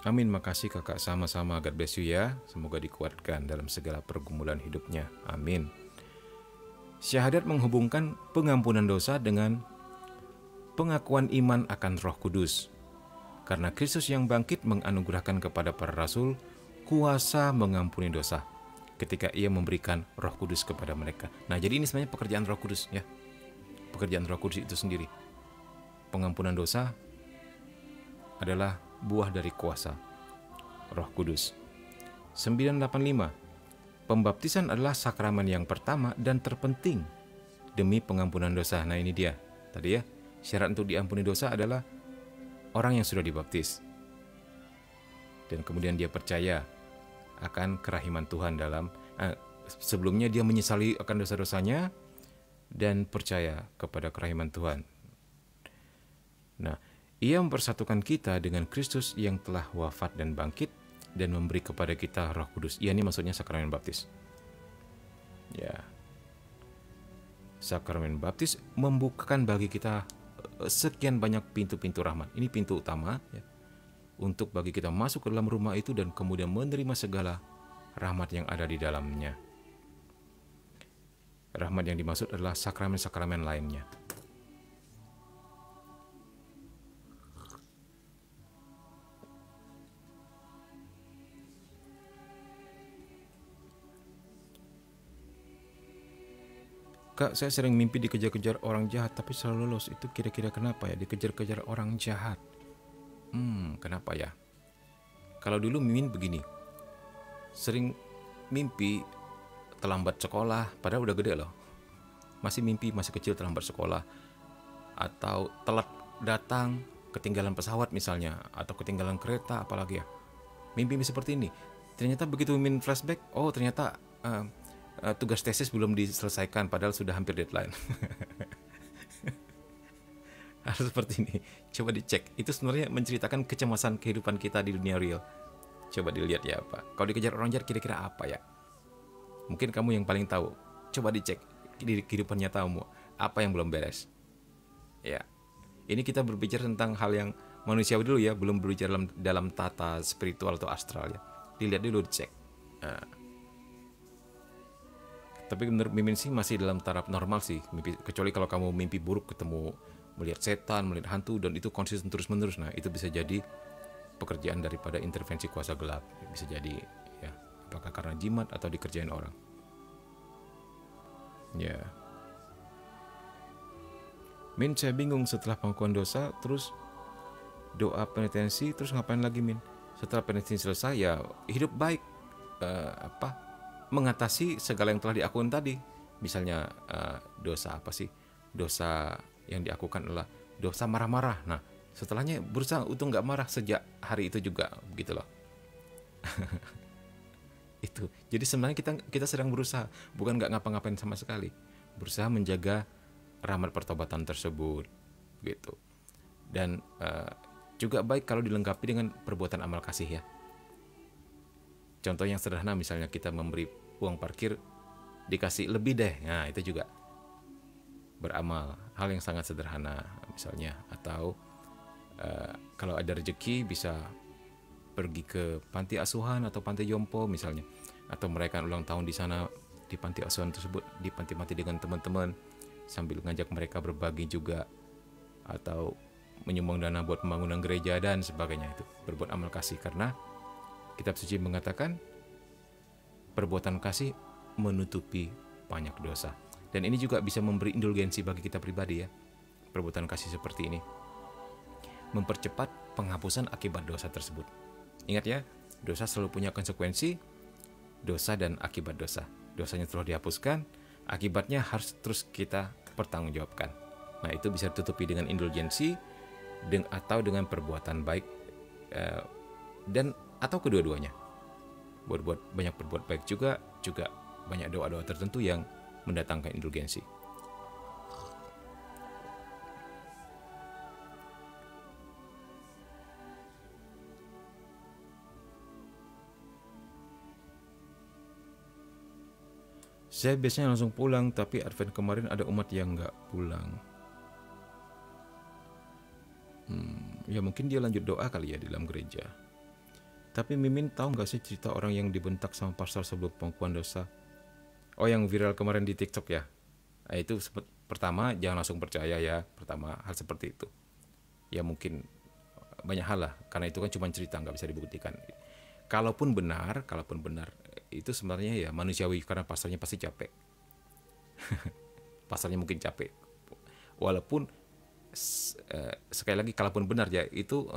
Amin, makasih kakak, sama-sama. God bless you ya. Semoga dikuatkan dalam segala pergumulan hidupnya. Amin. Syahadat menghubungkan pengampunan dosa dengan pengakuan iman akan Roh Kudus. Karena Kristus yang bangkit menganugerahkan kepada para rasul kuasa mengampuni dosa ketika ia memberikan Roh Kudus kepada mereka. Nah, jadi ini sebenarnya pekerjaan Roh Kudus ya. Pekerjaan Roh Kudus itu sendiri. Pengampunan dosa adalah buah dari kuasa Roh Kudus. 985. Pembaptisan adalah sakramen yang pertama dan terpenting demi pengampunan dosa. Nah, ini dia. Tadi ya, syarat untuk diampuni dosa adalah orang yang sudah dibaptis. Dan kemudian dia percaya akan kerahiman Tuhan dalam sebelumnya dia menyesali akan dosa-dosanya dan percaya kepada kerahiman Tuhan. Nah, ia mempersatukan kita dengan Kristus yang telah wafat dan bangkit dan memberi kepada kita Roh Kudus. Ini maksudnya sakramen baptis. Ya. Sakramen baptis membukakan bagi kita sekian banyak pintu-pintu rahmat. Ini pintu utama ya, untuk bagi kita masuk ke dalam rumah itu dan kemudian menerima segala rahmat yang ada di dalamnya. Rahmat yang dimaksud adalah sakramen-sakramen lainnya. Kak, saya sering mimpi dikejar-kejar orang jahat tapi selalu lolos. Itu kira-kira kenapa ya? Dikejar-kejar orang jahat. Kenapa ya? Kalau dulu Mimin begini. Sering mimpi terlambat sekolah, padahal udah gede loh. Masih mimpi masih kecil terlambat sekolah. Atau telat datang, ketinggalan pesawat misalnya, atau ketinggalan kereta apalagi ya. Mimpi seperti ini. Ternyata begitu Mimin flashback, oh ternyata tugas tesis belum diselesaikan padahal sudah hampir deadline. Harus seperti ini. Coba dicek. Itu sebenarnya menceritakan kecemasan kehidupan kita di dunia real. Coba dilihat ya apa. Kalau dikejar orang jahat kira-kira apa ya? Mungkin kamu yang paling tahu. Coba dicek di kehidupan nyatamu apa yang belum beres. Ya. Ini kita berbicara tentang hal yang manusiawi dulu ya, belum berbicara dalam tata spiritual atau astral ya. Dilihat dulu, dicek. Tapi menurut Mimin sih masih dalam taraf normal sih, kecuali kalau kamu mimpi buruk ketemu melihat setan, melihat hantu dan itu konsisten terus-menerus. Nah, itu bisa jadi pekerjaan daripada intervensi kuasa gelap. Bisa jadi ya, apakah karena jimat atau dikerjain orang. Ya. Min, saya bingung setelah pengakuan dosa, terus doa penitensi, terus ngapain lagi Min? Setelah penitensi selesai ya hidup baik, mengatasi segala yang telah diakukan tadi. Misalnya dosa apa sih? Dosa yang diakukan adalah dosa marah-marah. Nah, setelahnya berusaha untuk nggak marah sejak hari itu juga, begitu loh. Itu. Jadi sebenarnya kita sedang berusaha, bukan nggak ngapa-ngapain sama sekali. Berusaha menjaga rahmat pertobatan tersebut, gitu. Dan juga baik kalau dilengkapi dengan perbuatan amal kasih ya. Contoh yang sederhana misalnya kita memberi uang parkir dikasih lebih deh. Nah, itu juga beramal, hal yang sangat sederhana misalnya. Atau kalau ada rezeki bisa pergi ke panti asuhan atau panti jompo misalnya, atau merayakan ulang tahun di sana di panti asuhan tersebut, di panti-panti dengan teman-teman sambil ngajak mereka berbagi juga, atau menyumbang dana buat pembangunan gereja dan sebagainya. Itu berbuat amal kasih, karena kitab suci mengatakan perbuatan kasih menutupi banyak dosa. Dan ini juga bisa memberi indulgensi bagi kita pribadi ya. Perbuatan kasih seperti ini mempercepat penghapusan akibat dosa tersebut. Ingat ya, dosa selalu punya konsekuensi, dosa dan akibat dosa. Dosanya telah dihapuskan, akibatnya harus terus kita pertanggungjawabkan. Nah, itu bisa ditutupi dengan indulgensi atau dengan perbuatan baik, dan atau kedua-duanya. Banyak berbuat baik juga banyak doa-doa tertentu yang mendatangkan indulgensi. Saya biasanya langsung pulang, tapi Advent kemarin ada umat yang nggak pulang. Ya mungkin dia lanjut doa kali ya di dalam gereja. Tapi Mimin tahu nggak sih cerita orang yang dibentak sama pastor sebelum pengakuan dosa? Oh, yang viral kemarin di TikTok ya? Nah, itu pertama jangan langsung percaya ya. Pertama hal seperti itu. Ya mungkin banyak hal lah, karena itu kan cuma cerita, nggak bisa dibuktikan. Kalaupun benar itu sebenarnya ya manusiawi, karena pastornya pasti capek. Pastornya mungkin capek. Walaupun sekali lagi kalaupun benar ya itu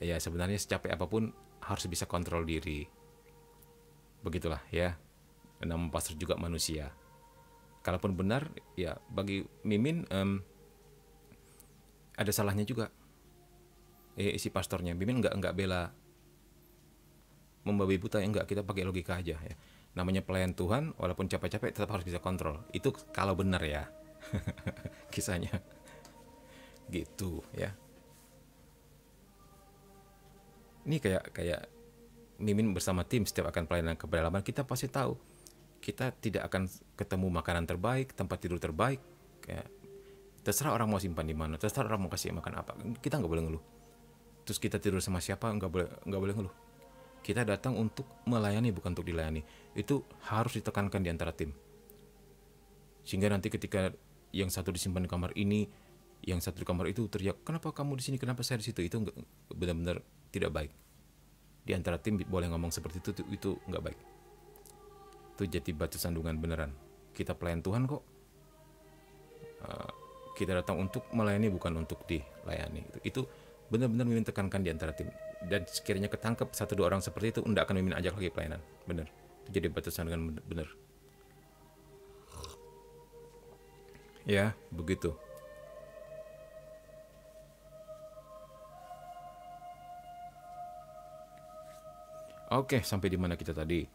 ya sebenarnya secapek apapun harus bisa kontrol diri. Begitulah ya. Nama pastor juga manusia. Kalaupun benar ya bagi Mimin ada salahnya juga. Isi pastornya Mimin nggak bela membabi buta, enggak, kita pakai logika aja ya. Namanya pelayan Tuhan, walaupun capek-capek tetap harus bisa kontrol. Itu kalau benar ya. Kisahnya gitu ya. Ini kayak Mimin bersama tim setiap akan pelayanan ke pedalaman, kita pasti tahu kita tidak akan ketemu makanan terbaik, tempat tidur terbaik ya. Terserah orang mau simpan di mana, terserah orang mau kasih makan apa, kita nggak boleh ngeluh. Terus kita tidur sama siapa, nggak boleh ngeluh. Kita datang untuk melayani, bukan untuk dilayani. Itu harus ditekankan di antara tim. Sehingga nanti ketika yang satu disimpan di kamar ini, yang satu di kamar itu teriak, kenapa kamu di sini, kenapa saya di situ, itu benar-benar tidak baik. Di antara tim boleh ngomong seperti itu nggak baik. Itu jadi batu sandungan beneran. Kita pelayan Tuhan kok. Kita datang untuk melayani, bukan untuk dilayani. Itu benar-benar Mimin tekankan di antara tim. Dan sekiranya ketangkep 1-2 orang seperti itu, enggak akan Mimin ajak lagi pelayanan. Benar. Itu jadi batu sandungan benar. Ya, begitu. Oke, sampai di mana kita tadi?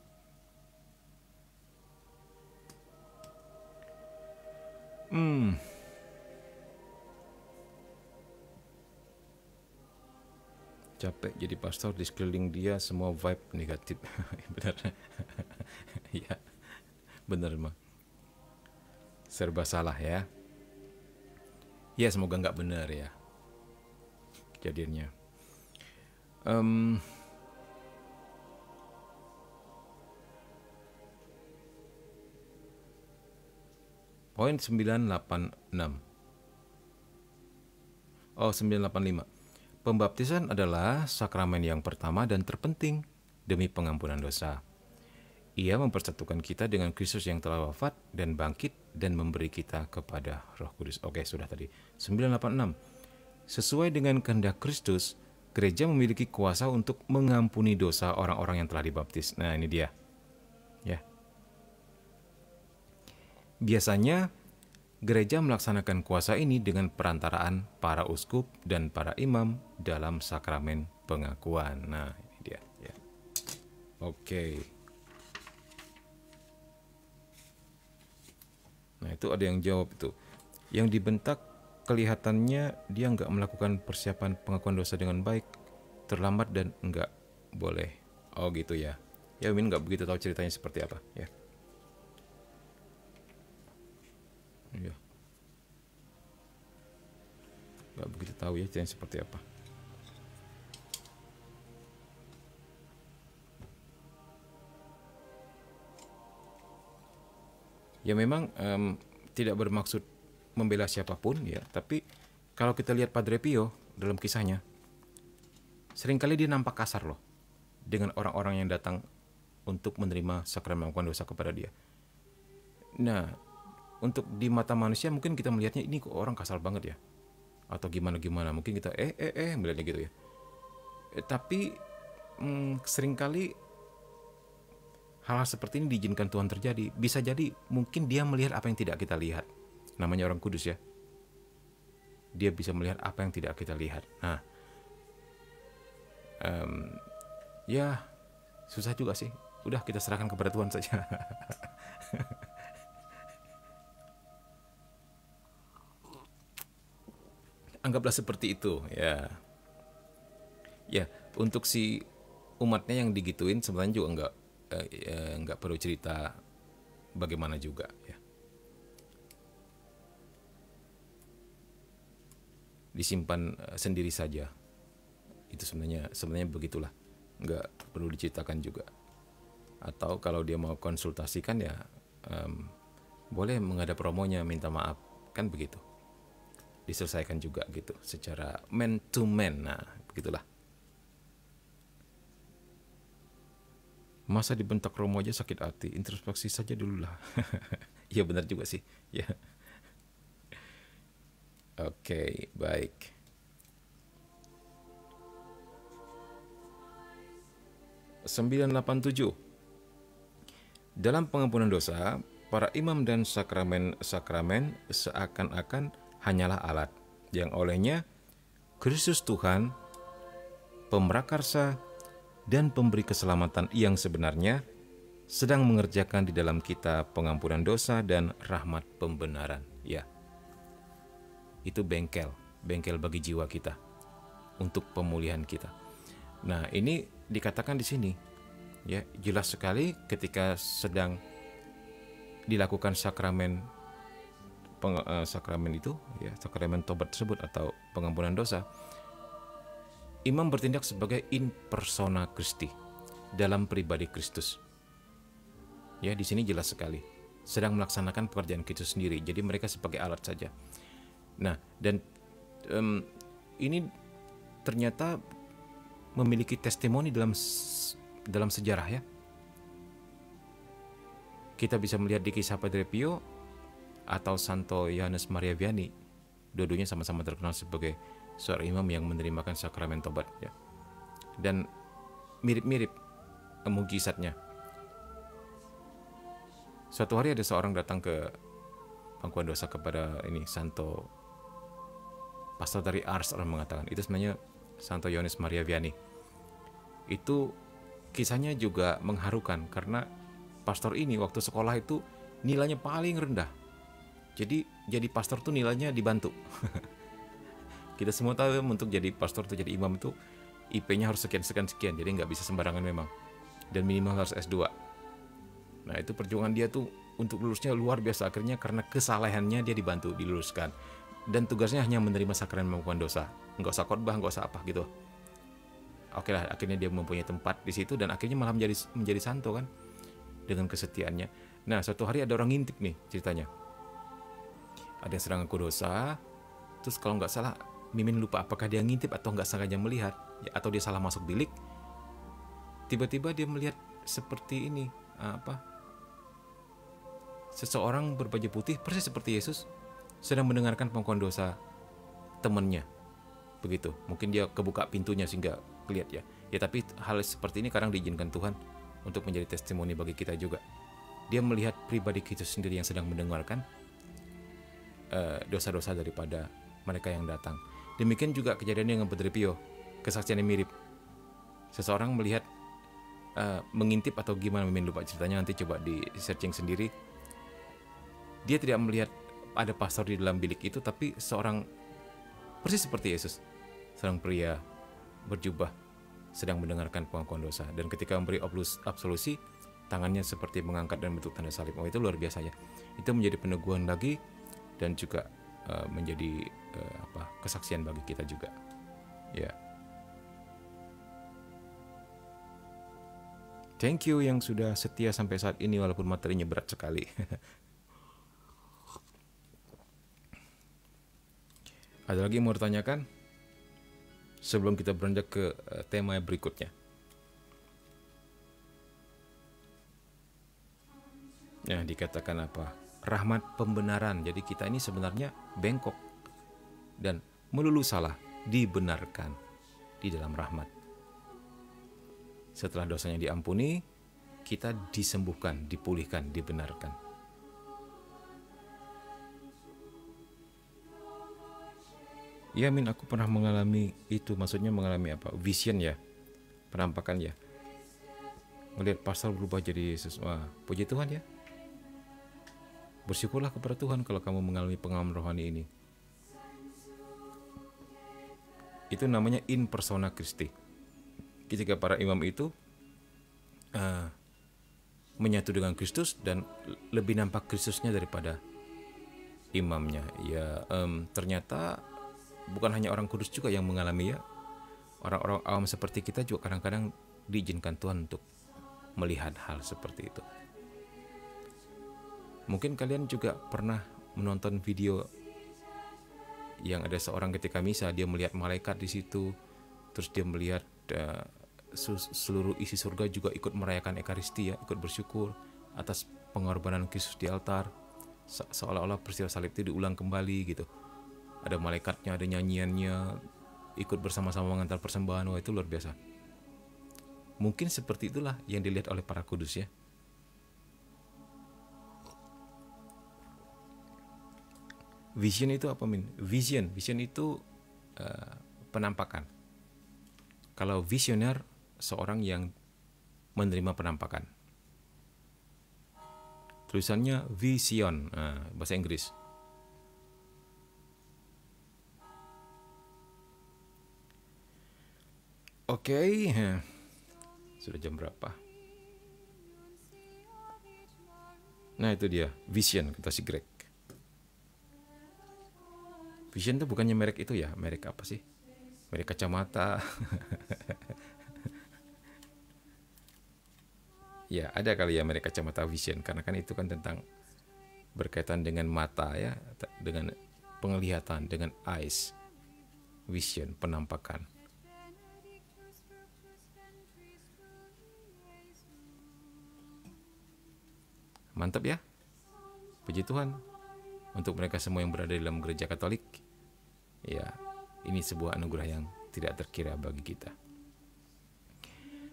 Capek jadi pastor, di sekeliling dia semua vibe negatif. Benar. Ya, benar mah. Serba salah ya. Ya semoga nggak benar ya kejadiannya. Poin 986. Oh, 985. Pembaptisan adalah sakramen yang pertama dan terpenting demi pengampunan dosa. Ia mempersatukan kita dengan Kristus yang telah wafat dan bangkit dan memberi kita kepada Roh Kudus. Oke, sudah tadi. 986. Sesuai dengan kehendak Kristus, gereja memiliki kuasa untuk mengampuni dosa orang-orang yang telah dibaptis. Nah, ini dia. Ya. Biasanya gereja melaksanakan kuasa ini dengan perantaraan para uskup dan para imam dalam sakramen pengakuan. Nah, ini dia. Ya. Oke. Nah, itu ada yang jawab itu. Yang dibentak kelihatannya dia nggak melakukan persiapan pengakuan dosa dengan baik, terlambat dan nggak boleh. Oh gitu ya. Ya, Min nggak begitu tahu ceritanya seperti apa. Ya. Ya. Nggak begitu tahu ya ceritanya seperti apa. Ya memang tidak bermaksud membela siapapun ya, tapi kalau kita lihat Padre Pio dalam kisahnya, seringkali dia nampak kasar loh dengan orang-orang yang datang untuk menerima sakramen pengakuan dosa kepada dia. Nah, untuk di mata manusia mungkin kita melihatnya ini kok orang kasar banget ya, atau gimana mungkin kita melihatnya gitu ya. Tapi seringkali hal-hal seperti ini diizinkan Tuhan terjadi. Bisa jadi mungkin dia melihat apa yang tidak kita lihat. Namanya orang kudus ya. Dia bisa melihat apa yang tidak kita lihat. Nah, ya susah juga sih. Udah kita serahkan kepada Tuhan saja. Anggaplah seperti itu ya. Ya, untuk si umatnya yang digituin sebenarnya juga nggak perlu cerita bagaimana juga ya. Disimpan sendiri saja. Itu sebenarnya begitulah, nggak perlu diceritakan juga. Atau kalau dia mau konsultasikan ya boleh menghadap romonya minta maaf, kan begitu. Diselesaikan juga gitu secara man to man. Nah, begitulah. Masa dibentak romo aja sakit hati, introspeksi saja dulu lah. Iya benar juga sih. Ya. Oke, baik. (987) Dalam pengampunan dosa, para imam dan sakramen-sakramen seakan-akan hanyalah alat yang olehnya Kristus Tuhan, pemrakarsa dan pemberi keselamatan yang sebenarnya sedang mengerjakan di dalam kita pengampunan dosa dan rahmat pembenaran. Ya, itu bengkel bagi jiwa kita untuk pemulihan kita. Nah, ini dikatakan di sini, ya jelas sekali ketika sedang dilakukan sakramen itu, ya sakramen tobat tersebut atau pengampunan dosa, imam bertindak sebagai in persona Christi, dalam pribadi Kristus. Ya, di sini jelas sekali sedang melaksanakan pekerjaan Kristus sendiri. Jadi mereka sebagai alat saja. Nah, dan ini ternyata memiliki testimoni dalam sejarah ya. Kita bisa melihat di kisah Padre Pio atau Santo Yohanes Maria Vianney. Dua-duanya sama-sama terkenal sebagai seorang imam yang menerimakan sakramen tobat ya. Dan mirip-mirip mukjizatnya. Suatu hari ada seorang datang ke pengampunan dosa kepada Santo pastor dari Ars, orang mengatakan itu sebenarnya Santo Yohanes Maria Vianney. Itu kisahnya juga mengharukan karena pastor ini waktu sekolah itu nilainya paling rendah. Jadi pastor tuh nilainya dibantu. Kita semua tahu untuk jadi pastor atau jadi imam itu IP-nya harus sekian. Jadi nggak bisa sembarangan memang. Dan minimal harus S2. Nah, itu perjuangan dia tuh untuk lulusnya luar biasa. Akhirnya karena kesalehannya dia dibantu diluluskan. Dan tugasnya hanya menerima sakramen pengampunan dosa. Nggak usah khotbah, nggak usah apa gitu. Oke lah, akhirnya dia mempunyai tempat di situ dan akhirnya malah menjadi santo kan dengan kesetiaannya. Nah, suatu hari ada orang ngintip nih ceritanya. Ada yang sedang ngaku dosa, terus kalau nggak salah Mimin lupa apakah dia ngintip atau nggak sengaja melihat, ya, atau dia salah masuk bilik. Tiba-tiba dia melihat seperti ini, seseorang berbaju putih persis seperti Yesus sedang mendengarkan pengakuan dosa temannya. Begitu, mungkin dia kebuka pintunya sehingga lihat ya. Ya, tapi hal seperti ini kadang diizinkan Tuhan untuk menjadi testimoni bagi kita juga. Dia melihat pribadi kita sendiri yang sedang mendengarkan dosa-dosa daripada mereka yang datang. Demikian juga kejadian dengan Padre Pio, kesaksiannya mirip. Seseorang melihat mengintip atau gimana, Mimin lupa ceritanya, nanti coba di searching sendiri. Dia tidak melihat ada pastor di dalam bilik itu, tapi seorang persis seperti Yesus, seorang pria berjubah sedang mendengarkan pengakuan dosa, dan ketika memberi absolusi, tangannya seperti mengangkat dan bentuk tanda salib. Oh, itu luar biasa ya. Itu menjadi peneguhan lagi dan juga menjadi kesaksian bagi kita juga. Ya. Thank you yang sudah setia sampai saat ini walaupun materinya berat sekali. Ada lagi yang mau ditanyakan sebelum kita beranjak ke tema berikutnya? Ya, dikatakan apa? Rahmat pembenaran. Jadi kita ini sebenarnya bengkok dan melulu salah, dibenarkan di dalam rahmat. Setelah dosanya diampuni, kita disembuhkan, dipulihkan, dibenarkan. Ya, Min, aku pernah mengalami itu. Maksudnya mengalami apa? Vision ya, penampakan ya. Melihat pastor berubah jadi Yesus. Wah, puji Tuhan ya. Bersyukurlah kepada Tuhan kalau kamu mengalami pengalaman rohani ini. Itu namanya in persona Christi. Ketika para imam itu menyatu dengan Kristus dan lebih nampak Kristusnya daripada imamnya. Ya, ternyata bukan hanya orang kudus juga yang mengalami ya. Orang-orang awam seperti kita juga kadang-kadang diizinkan Tuhan untuk melihat hal seperti itu. Mungkin kalian juga pernah menonton video yang ada seorang ketika misa, dia melihat malaikat di situ, terus dia melihat seluruh isi surga juga ikut merayakan Ekaristi ya, ikut bersyukur atas pengorbanan Kristus di altar, seolah-olah peristiwa salib itu diulang kembali gitu. Ada malaikatnya, ada nyanyiannya, ikut bersama-sama mengantar persembahan. Wah, itu luar biasa. Mungkin seperti itulah yang dilihat oleh para kudus ya. Vision itu apa, Min? Vision itu penampakan. Kalau visioner, seorang yang menerima penampakan. Tulisannya vision, bahasa Inggris. Oke, sudah jam berapa? Nah itu dia, vision, kata si Greg. Vision itu bukannya merek itu ya, merek apa sih? Merek kacamata. Ya ada kali ya merek kacamata vision, karena kan itu kan tentang berkaitan dengan mata ya, dengan penglihatan, dengan eyes, vision, penampakan. Mantap ya, puji Tuhan untuk mereka semua yang berada dalam gereja Katolik. Ya, ini sebuah anugerah yang tidak terkira bagi kita.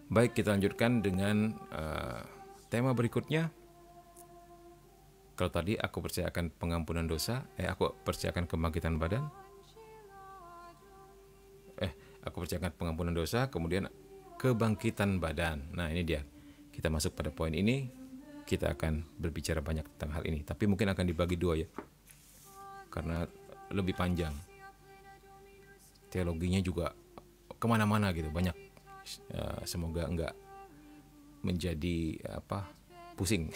Baik, kita lanjutkan dengan tema berikutnya. Kalau tadi aku percayakan pengampunan dosa, aku percayakan kebangkitan badan. Aku percayakan pengampunan dosa, kemudian kebangkitan badan. Nah, ini dia. Kita masuk pada poin ini. Kita akan berbicara banyak tentang hal ini, tapi mungkin akan dibagi dua ya, karena lebih panjang. Teologinya juga kemana-mana gitu, banyak. Semoga enggak menjadi pusing.